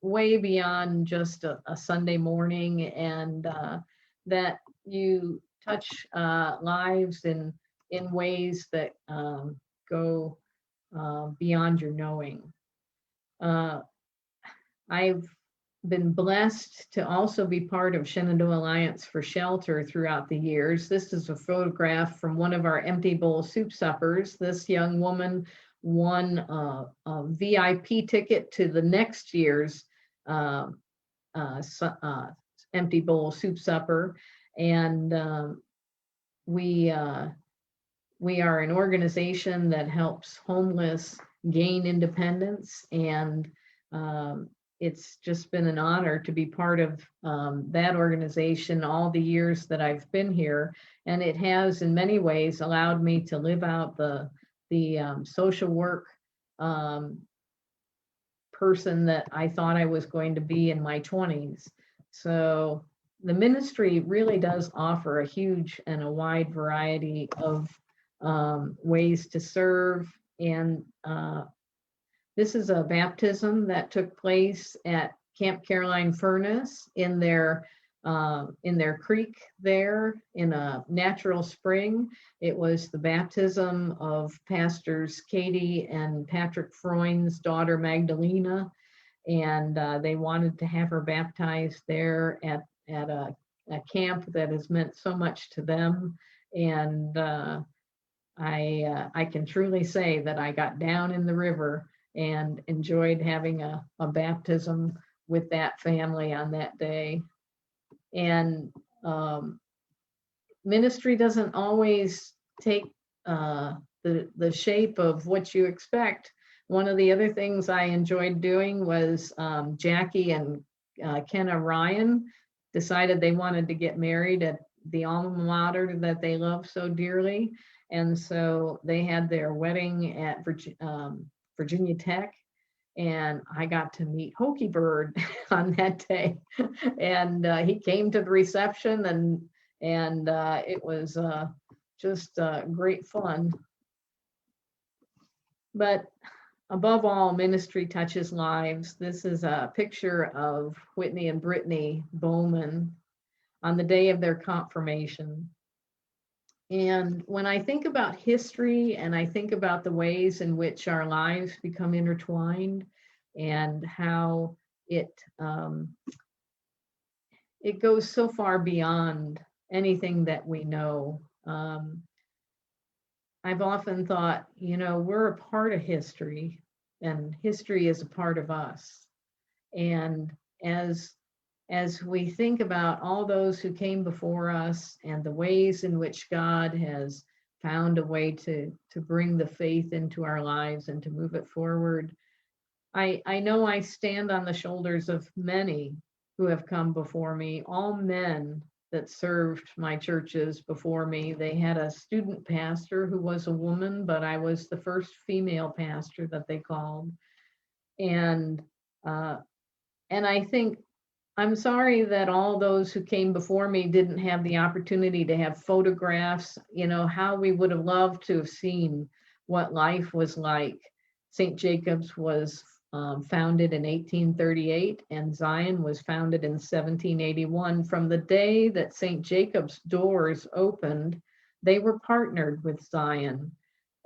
way beyond just a Sunday morning, and that you touch lives in ways that go beyond your knowing. I've been blessed to also be part of Shenandoah Alliance for Shelter throughout the years. This is a photograph from one of our empty bowl soup suppers. This young woman won a VIP ticket to the next year's empty bowl soup supper. And we are an organization that helps homeless gain independence, and it's just been an honor to be part of that organization all the years that I've been here. And it has in many ways allowed me to live out the social work person that I thought I was going to be in my 20s. So the ministry really does offer a huge and a wide variety of ways to serve. And this is a baptism that took place at Camp Caroline Furnace in their creek there in a natural spring. It was the baptism of Pastors Katie and Patrick Freund's daughter Magdalena, and they wanted to have her baptized there at a camp that has meant so much to them. And I can truly say that I got down in the river and enjoyed having a baptism with that family on that day. And ministry doesn't always take the shape of what you expect. One of the other things I enjoyed doing was Jackie and Kenna Ryan decided they wanted to get married at the alma mater that they love so dearly. And so they had their wedding at Virginia Tech, and I got to meet Hokey Bird on that day. And he came to the reception, and it was just great fun. But above all, ministry touches lives. This is a picture of Whitney and Brittany Bowman on the day of their confirmation. And when I think about history and I think about the ways in which our lives become intertwined and how it goes so far beyond anything that we know. I've often thought, we're a part of history, and history is a part of us. And as we think about all those who came before us and the ways in which God has found a way to bring the faith into our lives and to move it forward, I know I stand on the shoulders of many who have come before me, all men that served my churches before me. They had a student pastor who was a woman, but I was the first female pastor that they called. And I think I'm sorry that all those who came before me didn't have the opportunity to have photographs, how we would have loved to have seen what life was like. St. Jacob's was founded in 1838, and Zion was founded in 1781. From the day that St. Jacob's doors opened, they were partnered with Zion.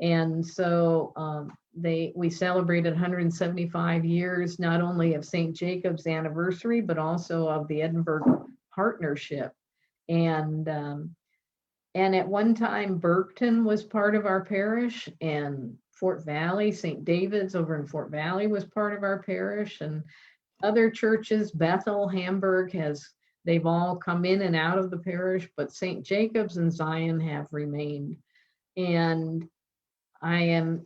And so we celebrated 175 years, not only of St. Jacob's anniversary, but also of the Edinburgh Partnership. And at one time, Burketon was part of our parish, and Fort Valley, St. David's over in Fort Valley was part of our parish, and other churches, Bethel, Hamburg, they've all come in and out of the parish, but St. Jacob's and Zion have remained. And I am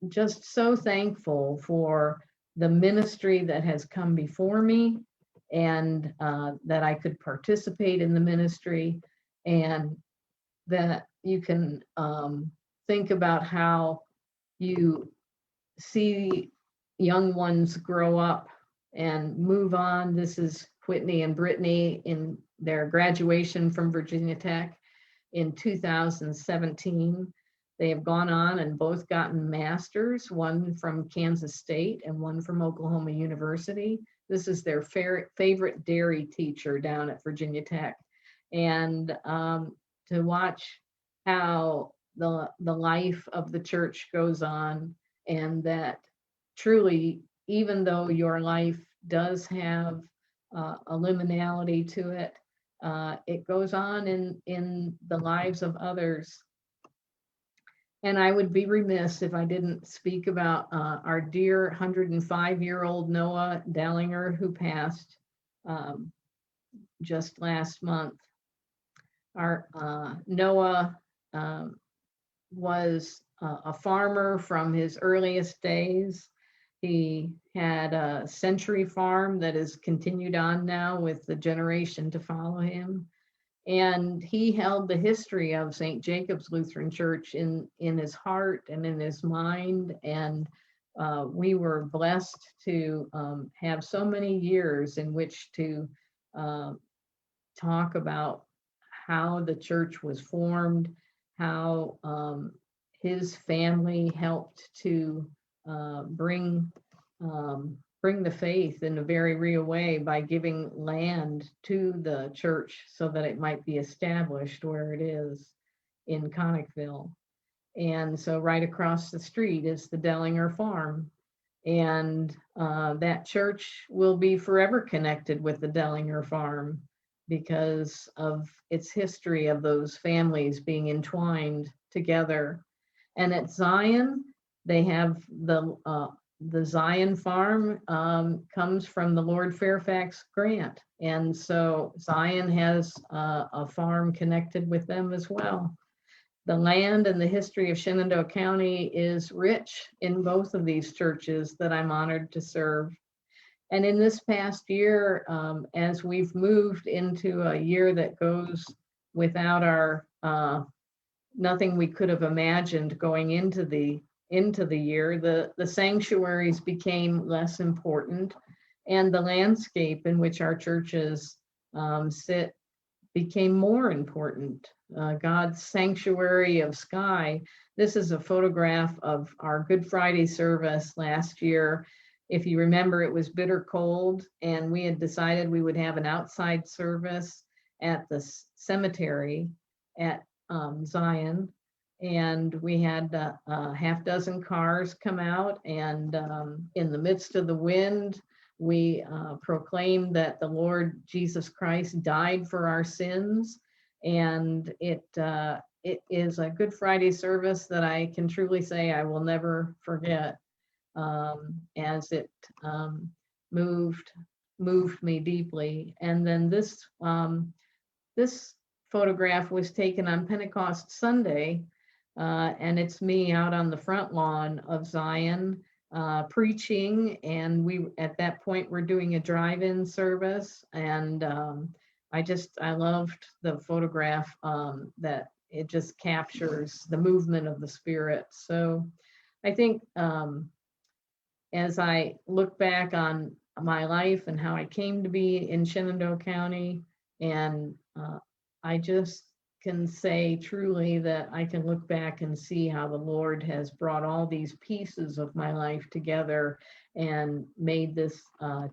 just so thankful for the ministry that has come before me, and that I could participate in the ministry, and that you can think about how you see young ones grow up and move on. This is Whitney and Brittany in their graduation from Virginia Tech in 2017. They have gone on and both gotten masters, one from Kansas State and one from Oklahoma University. This is their favorite dairy teacher down at Virginia Tech. And to watch how the life of the church goes on, and that truly, even though your life does have a liminality to it, it goes on in the lives of others. And I would be remiss if I didn't speak about our dear 105-year-old Noah Dellinger, who passed just last month. Our Noah was a farmer from his earliest days. He had a century farm that is continued on now with the generation to follow him. And he held the history of St. Jacob's Lutheran Church in his heart and in his mind. And we were blessed to have so many years in which to talk about how the church was formed, how his family helped to bring the faith in a very real way by giving land to the church so that it might be established where it is in Connickville. And so right across the street is the Dellinger farm. And that church will be forever connected with the Dellinger farm because of its history of those families being entwined together. And at Zion, they have the Zion farm comes from the Lord Fairfax grant. And so Zion has a farm connected with them as well. The land and the history of Shenandoah County is rich in both of these churches that I'm honored to serve. And in this past year, as we've moved into a year that goes without our nothing we could have imagined going into the year, the sanctuaries became less important, and the landscape in which our churches sit became more important. God's sanctuary of sky. This is a photograph of our Good Friday service last year. If you remember, it was bitter cold, and we had decided we would have an outside service at the cemetery at Zion. And we had a half dozen cars come out, and in the midst of the wind, we proclaimed that the Lord Jesus Christ died for our sins. And it is a Good Friday service that I can truly say I will never forget, as it moved me deeply. And then this photograph was taken on Pentecost Sunday, and it's me out on the front lawn of Zion preaching, and we at that point were doing a drive-in service, and I loved the photograph that it just captures the movement of the Spirit. So I think as I look back on my life and how I came to be in Shenandoah County, and I just can say truly that I can look back and see how the Lord has brought all these pieces of my life together and made this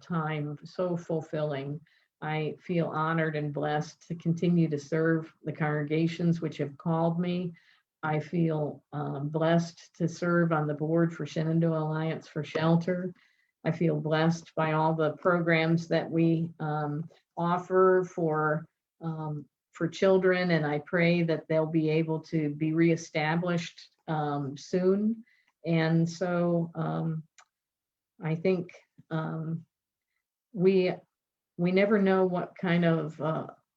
time so fulfilling. I feel honored and blessed to continue to serve the congregations which have called me. I feel blessed to serve on the board for Shenandoah Alliance for Shelter. I feel blessed by all the programs that we offer for children, and I pray that they'll be able to be reestablished soon. And so I think we never know what kind of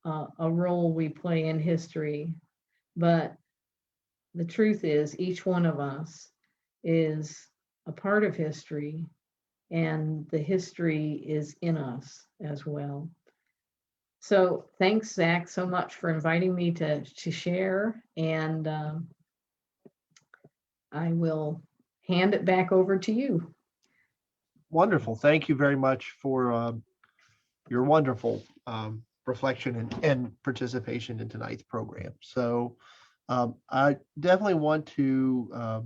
a role we play in history, but the truth is each one of us is a part of history, and the history is in us as well. So thanks, Zach, so much for inviting me to share, and I will hand it back over to you. Wonderful. Thank you very much for your wonderful reflection and participation in tonight's program. So I definitely want to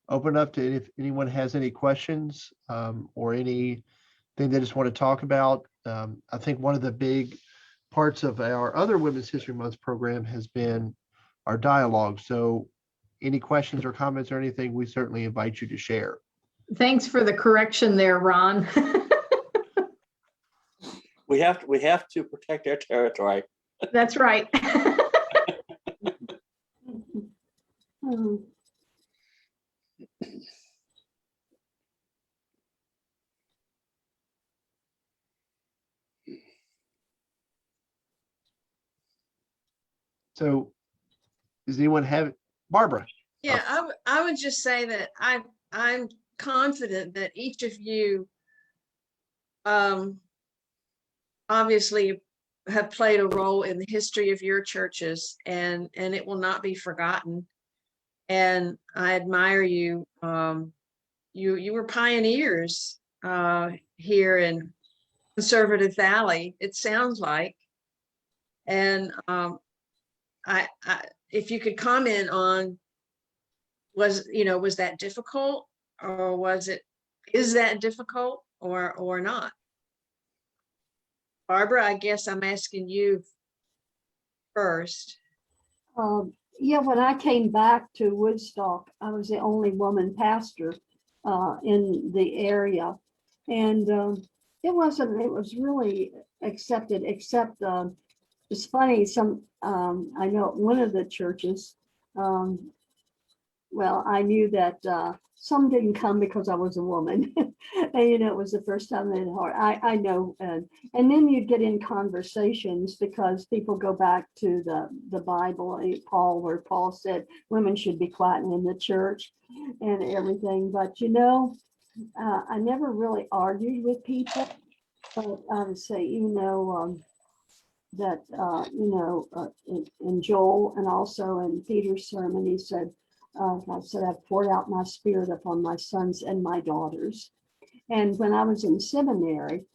open up to if anyone has any questions or anything thing they just want to talk about. I think one of the big parts of our other Women's History Month program has been our dialogue. So any questions or comments or anything, we certainly invite you to share. Thanks for the correction there, Ron. We have to protect our territory. That's right. Hmm. So does anyone have, Barbara? Yeah, I would just say that I'm confident that each of you obviously have played a role in the history of your churches, and it will not be forgotten. And I admire you. You were pioneers here in Conservative Valley, it sounds like. And I if you could comment on, was that difficult, or is that difficult, or not? Barbara, I guess I'm asking you first. Yeah, when I came back to Woodstock, I was the only woman pastor in the area. And it was really accepted, except it's funny, I know one of the churches, well, I knew that some didn't come because I was a woman. And, it was the first time they had heard. I know. And then you'd get in conversations because people go back to the Bible, where Paul said women should be quiet in the church and everything. But, I never really argued with people. But I would say, that, in Joel and also in Peter's sermon, he said, God said, I've poured out my spirit upon my sons and my daughters. And when I was in seminary,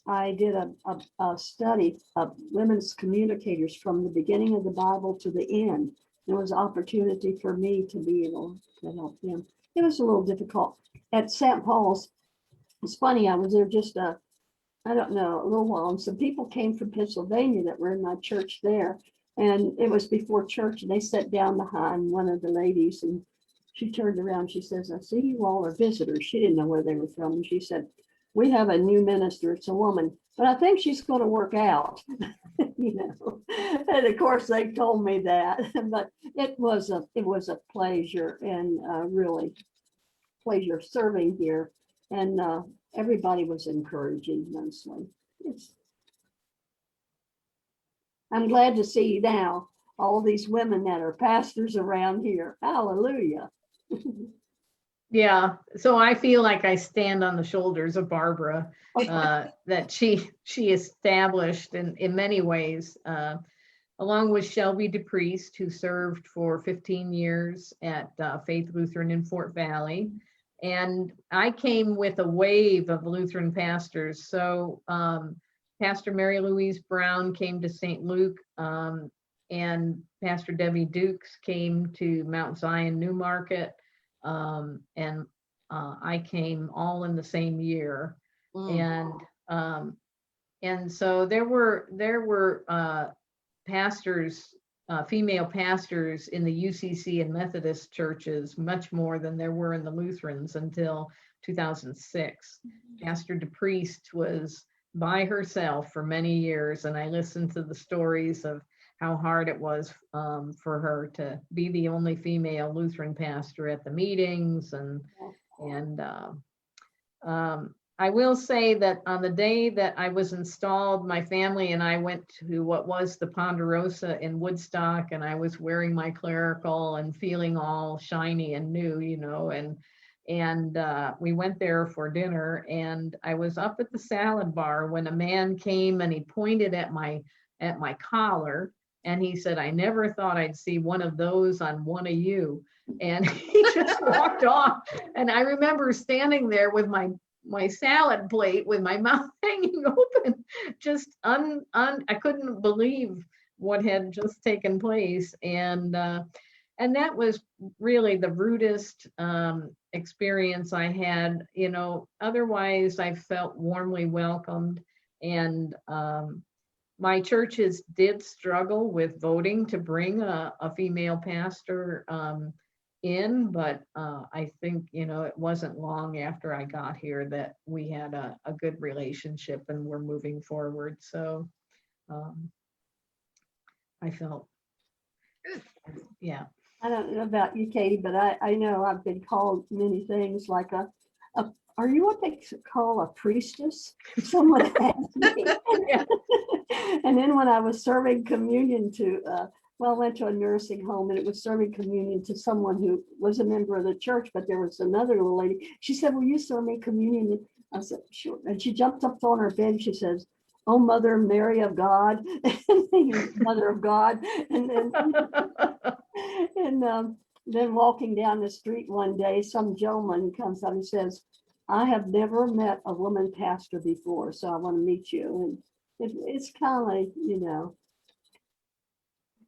I did a study of women's communicators from the beginning of the Bible to the end. There was opportunity for me to be able to help them. It was a little difficult. At St. Paul's, it's funny, I was there just a little while, and some people came from Pennsylvania that were in my church there. And it was before church, and they sat down behind one of the ladies, and she turned around. She says, I see you all are visitors. She didn't know where they were from. And she said, we have a new minister. It's a woman, but I think she's going to work out. And of course they told me that, but it was a pleasure, and really pleasure serving here. And everybody was encouraging mostly. I'm glad to see now all these women that are pastors around here. Hallelujah. Yeah, so I feel like I stand on the shoulders of Barbara, that she established in many ways, along with Shelby DePriest, who served for 15 years at Faith Lutheran in Fort Valley. And I came with a wave of Lutheran pastors. So Pastor Mary Louise Brown came to St. Luke, and Pastor Debbie Dukes came to Mount Zion Newmarket. And I came all in the same year. And so there were pastors, female pastors in the UCC and Methodist churches, much more than there were in the Lutherans until 2006. Pastor DePriest was by herself for many years, and I listened to the stories of how hard it was for her to be the only female Lutheran pastor at the meetings. And I will say that on the day that I was installed, my family and I went to what was the Ponderosa in Woodstock, and I was wearing my clerical and feeling all shiny and new, and we went there for dinner, and I was up at the salad bar when a man came and he pointed at my collar, and he said, I never thought I'd see one of those on one of you. And he just walked off. And I remember standing there with my salad plate with my mouth hanging open, just I couldn't believe what had just taken place. And that was really the rudest experience I had. Otherwise I felt warmly welcomed. And my churches did struggle with voting to bring a female pastor in, but I think, it wasn't long after I got here that we had a good relationship and we're moving forward. So I felt, yeah. I don't know about you, Katie, but I know I've been called many things like are you what they call a priestess? Someone asked me. Yeah. And then when I was serving communion I went to a nursing home and it was serving communion to someone who was a member of the church, but there was another little lady. She said, "Will you serve me communion?" I said, "Sure." And she jumped up on her bed. She says, "Oh, Mother Mary of God," Mother of God. And then walking down the street one day, some gentleman comes up and says, "I have never met a woman pastor before, so I want to meet you." And it's kind of like,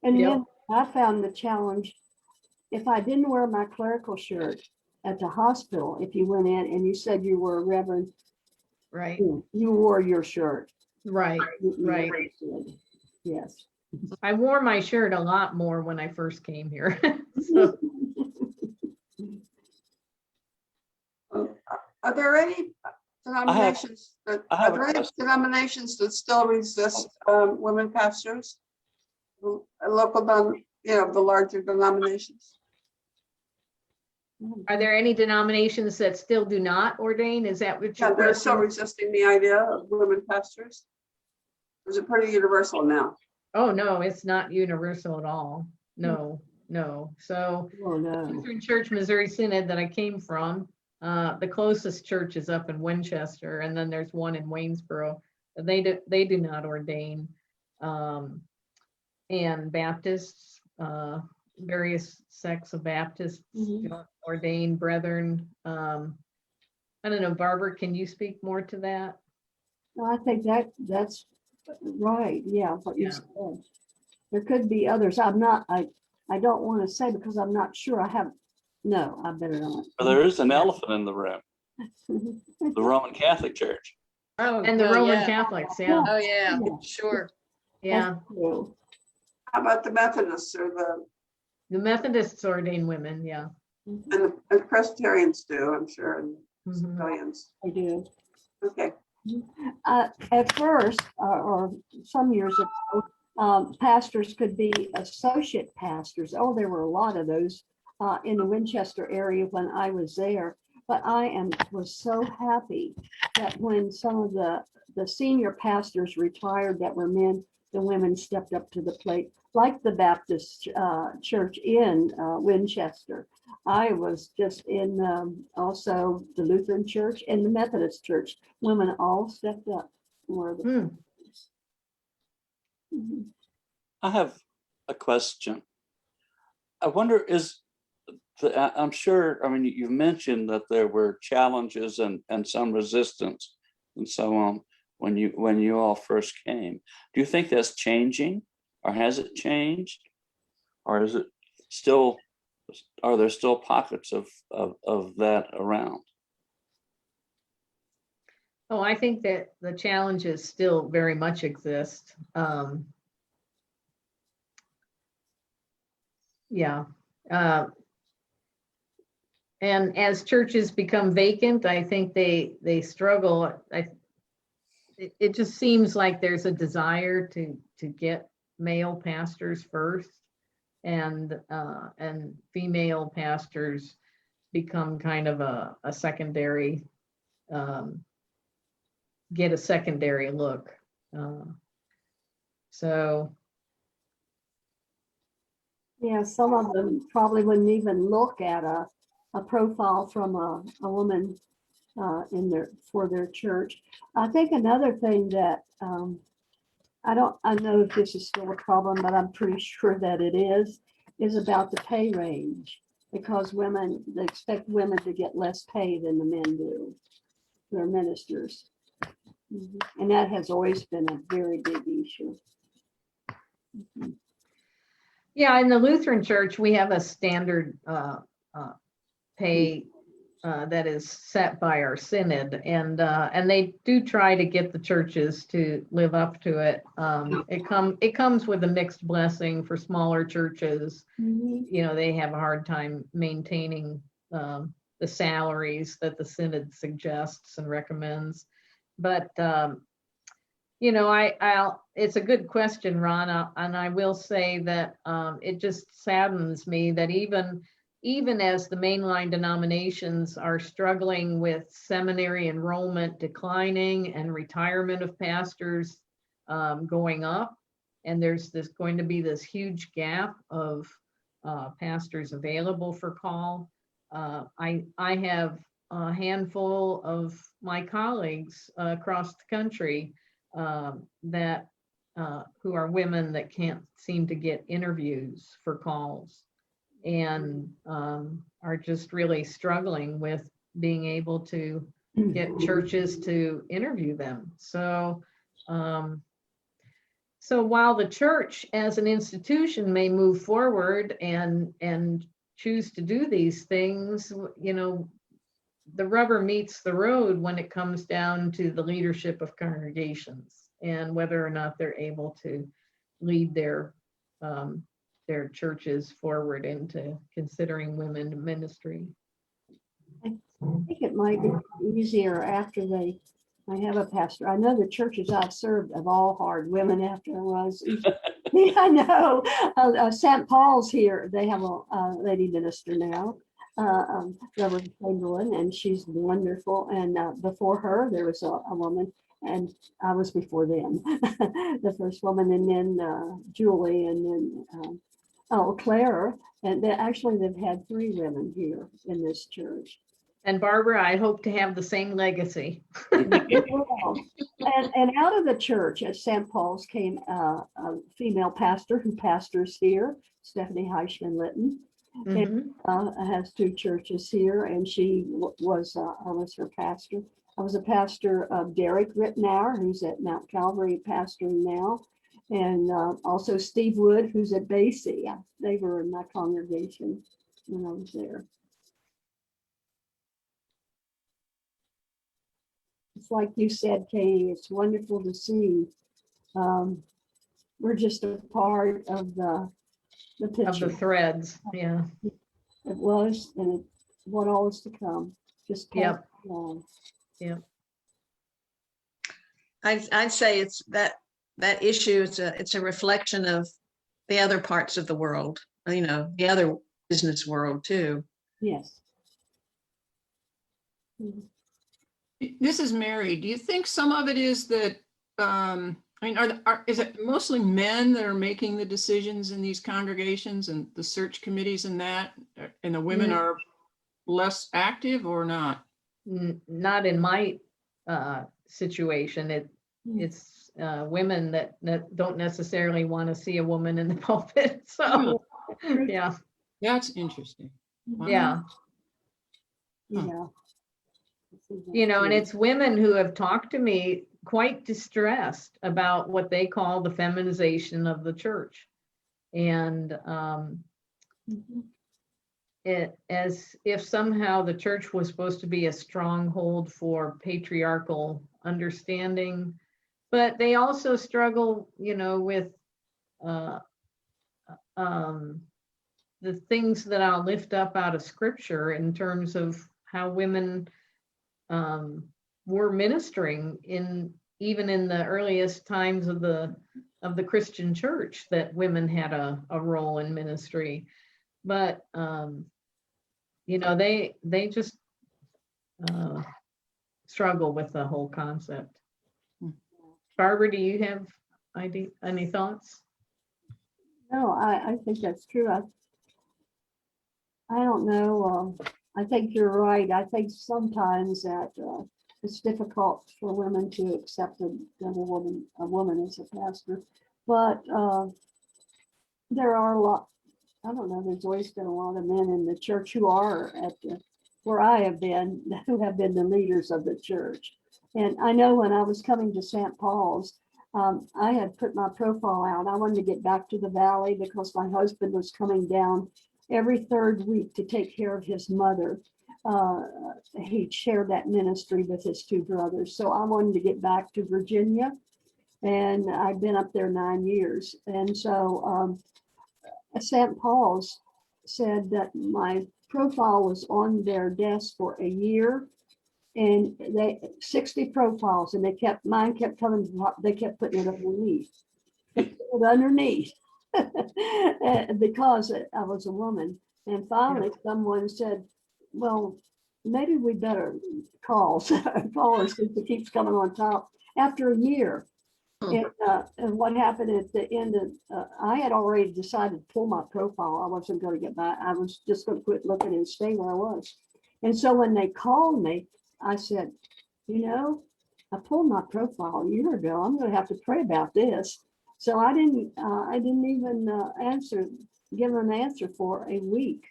And Yep. then I found the challenge, if I didn't wear my clerical shirt at the hospital, if you went in and you said you were a reverend, Right, you wore your shirt. right. Right. Yes. I wore my shirt a lot more when I first came here. So, Are there any denominations that, I have are a there any question. denominations that still resist women pastors? Local, the larger denominations? are there any denominations that still do not ordain? Is that what Yeah, your they're still question? resisting the idea of women pastors. Is it pretty universal now? Oh, no, it's not universal at all. No. So Oh, no. Lutheran Church, Missouri Synod that I came from, the closest church is up in Winchester, and then there's one in Waynesboro. They do not ordain. And Baptists, various sects of Baptists Mhm. don't ordain brethren. I don't know, Barbara, can you speak more to that? No, I think that's right. Yeah, what you Yeah. said. There could be others. I don't want to say because I'm not sure. I better not. Well, there is an elephant in the room, the Roman Catholic Church. Oh, And the oh, Roman yeah. Catholics, yeah, Oh, yeah, Yeah. sure. yeah. That's true. How about the Methodists or The Methodists ordain women, yeah. and the Presbyterians do, I'm sure, and Mhm. civilians? I do. Okay. At first, or some years ago, pastors could be associate pastors. Oh, there were a lot of those in the Winchester area when I was there. But was so happy that when some of the senior pastors retired that were men, the women stepped up to the plate, like the Baptist church in Winchester. I was just in also the Lutheran church and the Methodist church. Women all stepped up. Hmm. Mhm. I have a question. I wonder I'm sure, I mean, you mentioned that there were challenges and some resistance and so on when you all first came. Do you think that's changing, or has it changed? Or is it still, are there still pockets of that around? Oh, I think that the challenges still very much exist. Yeah. And as churches become vacant, I think they struggle. It just seems like there's a desire to get male pastors first, and female pastors become kind of a secondary, get a secondary look. So Yeah, some of them probably wouldn't even look at a profile from a woman for their church. I think another thing that I know if this is still a problem, but I'm pretty sure that it is about the pay range, because they expect women to get less pay than the men do. They're ministers. And that has always been a very big issue. yeah, in the Lutheran Church, we have a standard pay that is set by our synod, and they do try to get the churches to live up to it. It comes with a mixed blessing for smaller churches. Mhm. You know, they have a hard time maintaining the salaries that the synod suggests and recommends. But you know, it's a good question, Ron, and I will say that it just saddens me that even as the mainline denominations are struggling with seminary enrollment declining and retirement of pastors going up, and there's going to be this huge gap of pastors available for call. I have a handful of my colleagues across the country that who are women that can't seem to get interviews for calls, and are just really struggling with being able to get churches to interview them. So while the church as an institution may move forward and choose to do these things, you know, the rubber meets the road when it comes down to the leadership of congregations and whether or not they're able to lead their churches forward into considering women in ministry. I think it might be easier after I have a pastor. I know the churches I've served have all hard women after I was. Yeah, I know. St. Paul's here, they have a lady minister now, Reverend Chamberlain, and she's wonderful. And before her, there was a woman, and I was before them, the first woman, and then Julie, and then Claire. And they've had 3 women here in this church. And Barbara, I hope to have the same legacy. Well, and out of the church at St. Paul's came a female pastor who pastors here, Stephanie Heichman-Litton. Mhm. Has 2 churches here, and she was I was her pastor. I was a pastor of Derek Rittenauer, who's at Mount Calvary pastoring now, and also Steve Wood, who's at Basie. They were in my congregation when I was there. It's like you said, Katie, it's wonderful to see. We're just a part of the Of picture. the threads, yeah. It was, and what all is to come. Just pass Yep. it along. I'd say it's that issue. It's a reflection of the other parts of the world, you know, the other business world too. Yes. This is Mary. Do you think some of it is that, I mean, is it mostly men that are making the decisions in these congregations and the search committees and that, and the women Mm. are less active or not? Not in my situation. It's women that don't necessarily want to see a woman in the pulpit. So yeah, That's interesting. Wow. yeah. Yeah. You know, and it's women who have talked to me quite distressed about what they call the feminization of the church. And Mhm. it as if somehow the church was supposed to be a stronghold for patriarchal understanding, but they also struggle, you know, with the things that I'll lift up out of scripture in terms of how women were ministering even in the earliest times of the Christian church, that women had a role in ministry. But you know, they just struggle with the whole concept. Barbara, do you have any thoughts? No, I think that's true. I don't know. I think you're right. I think sometimes that it's difficult for women to accept a woman as a pastor, but there are a lot. I don't know. There's always been a lot of men in the church who are where I have been, who have been the leaders of the church. And I know when I was coming to St. Paul's, I had put my profile out. I wanted to get back to the valley because my husband was coming down every 3rd week to take care of his mother he shared that ministry with his two brothers. So I wanted to get back to Virginia, and I've been up there 9 years. And so St. Paul's said that my profile was on their desk for a year, and they 60 profiles, and mine kept coming, they kept putting it underneath, because I was a woman. And finally someone said, well, maybe we better call her since it keeps coming on top after a year. And what happened at the end of, I had already decided to pull my profile. I wasn't going to get back. I was just going to quit looking and stay where I was. And so when they called me, I said, you know, I pulled my profile a year ago. I'm going to have to pray about this. So I didn't even give them an answer for a week.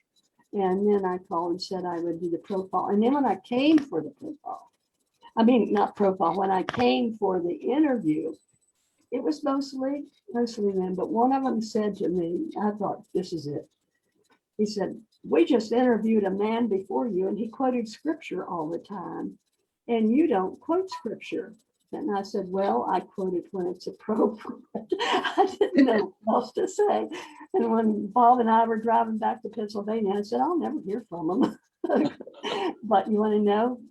And then I called and said I would do the profile. And then when I came for the profile, I mean, not profile, when I came for the interview, it was mostly men, but one of them said to me, I thought, this is it. He said, we just interviewed a man before you, and he quoted scripture all the time, and you don't quote scripture. And I said, well, I quote it when it's appropriate. I didn't know what else to say. And when Bob and I were driving back to Pennsylvania, I said, I'll never hear from him. But you want to know,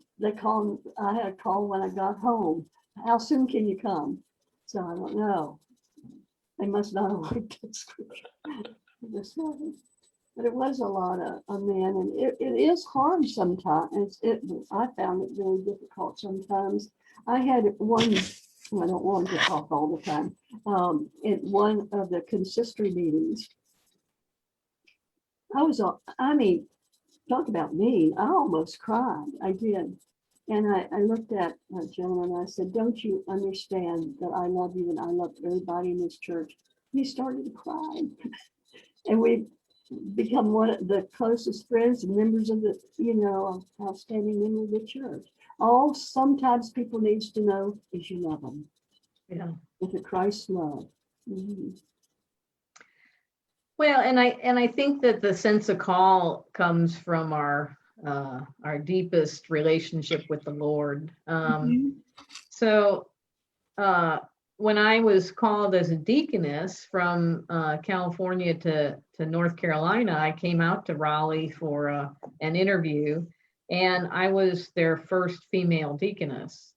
I had a call when I got home. How soon can you come? So I don't know. They must not have liked that scripture. But it was a lot of men, and it is hard sometimes. I found it very difficult sometimes. I had one, I don't want to talk all the time, at one of the consistory meetings. Talk about me, I almost cried, I did. And I looked at a gentleman and I said, don't you understand that I love you and I love everybody in this church? He started to cry. And we become one of the closest friends and members of the, outstanding member of the church. All sometimes people needs to know is you love them. Yeah. With a Christ love. Mm-hmm. Well, and I think that the sense of call comes from our deepest relationship with the Lord. So when I was called as a deaconess from California to North Carolina, I came out to Raleigh for an interview, and I was their first female deaconess.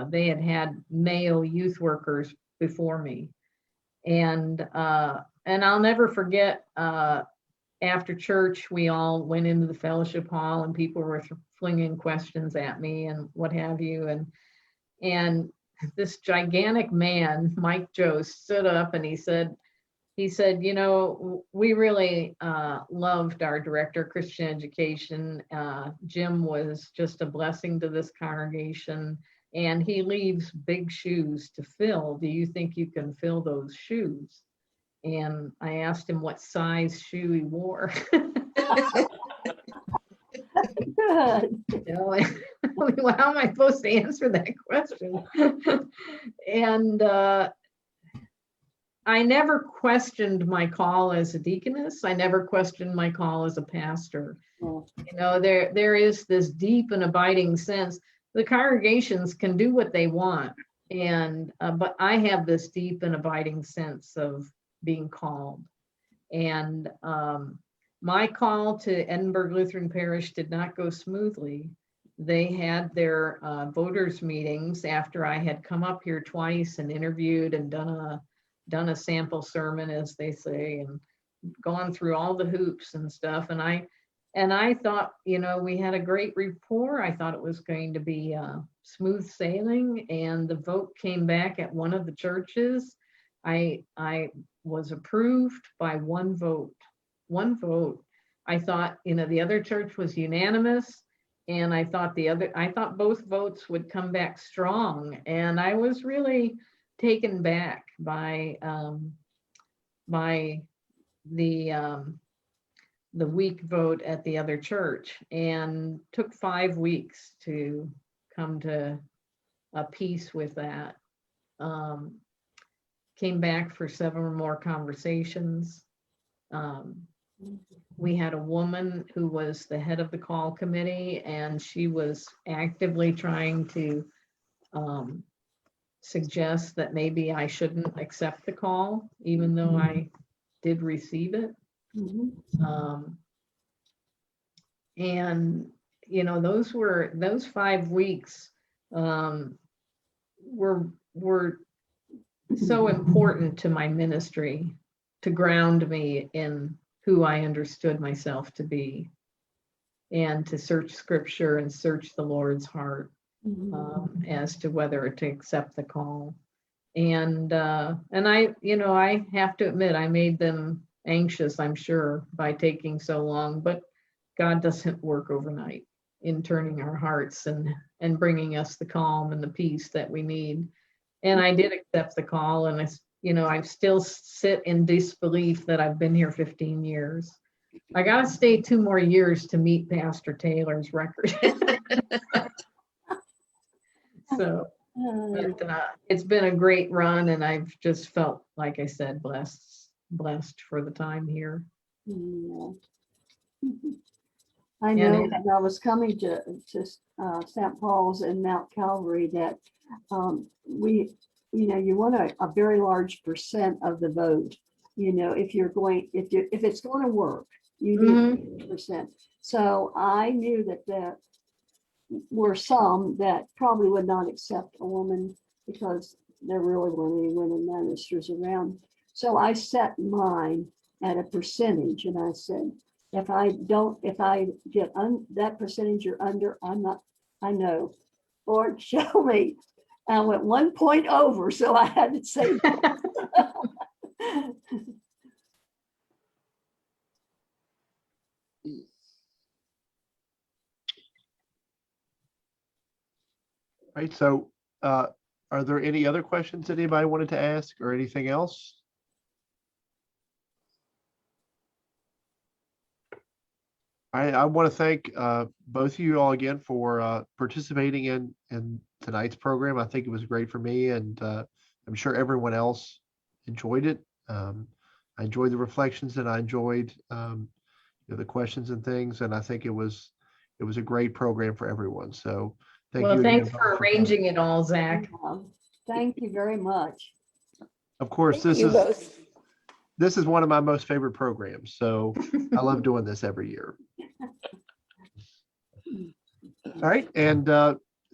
They had male youth workers before me, and I'll never forget. After church, we all went into the fellowship hall, and people were flinging questions at me and what have you. And this gigantic man, Mike Joe, stood up and he said, we really loved our director of Christian education. Jim was just a blessing to this congregation, and he leaves big shoes to fill. Do you think you can fill those shoes? And I asked him what size shoe he wore. Good. Well, how am I supposed to answer that question? And I never questioned my call as a deaconess. I never questioned my call as a pastor. Oh. There is this deep and abiding sense. The congregations can do what they want, but I have this deep and abiding sense of being called. And my call to Edinburgh Lutheran Parish did not go smoothly. They had their voters meetings after I had come up here twice and interviewed and done a sample sermon, as they say, and gone through all the hoops and stuff. And I thought, we had a great rapport. I thought it was going to be smooth sailing, and the vote came back at one of the churches. I was approved by one vote. I thought, the other church was unanimous, and I thought both votes would come back strong. And I was really taken back by the weak vote at the other church, and took 5 weeks to come to a peace with that. Came back for 7 more conversations. We had a woman who was the head of the call committee, and she was actively trying to suggest that maybe I shouldn't accept the call, even though I did receive it. Mhm. And, you know, those 5 weeks were so important to my ministry, to ground me in who I understood myself to be, and to search scripture and search the Lord's heart as to whether to accept the call. And I, you know, I have to admit, I made them anxious, I'm sure, by taking so long, but God doesn't work overnight in turning our hearts and bringing us the calm and the peace that we need. And I did accept the call, and I still sit in disbelief that I've been here 15 years. I got to stay 2 more years to meet Pastor Taylor's record. So but, it's been a great run, and I've just felt, like I said, blessed for the time here. Yeah. I know when I was coming to St. Paul's and Mount Calvary that you want a very large percent of the vote. If it's going to work, you need 50%. So I knew that there were some that probably would not accept a woman because there really weren't any women ministers around. So I set mine at a percentage, and I said, if I get that percentage or under, I know. Lord, show me. I went 1 point over, so I had to say. Right, so are there any other questions that anybody wanted to ask or anything else? I want to thank both of you all again for participating in tonight's program. I think it was great for me, and I'm sure everyone else enjoyed it. I enjoyed the reflections, and I enjoyed the questions and things, and I think it was a great program for everyone. So thank you. Thanks for arranging it all, Zach. Thank you very much. Of course, this is one of my most favorite programs, so I love doing this every year. All right, and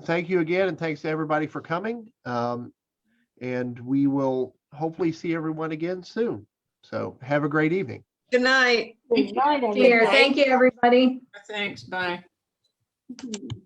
thank you again, and thanks to everybody for coming. And we will hopefully see everyone again soon. So have a great evening. Good night. Good night, Here, thank you, everybody. Thanks, bye. everyone.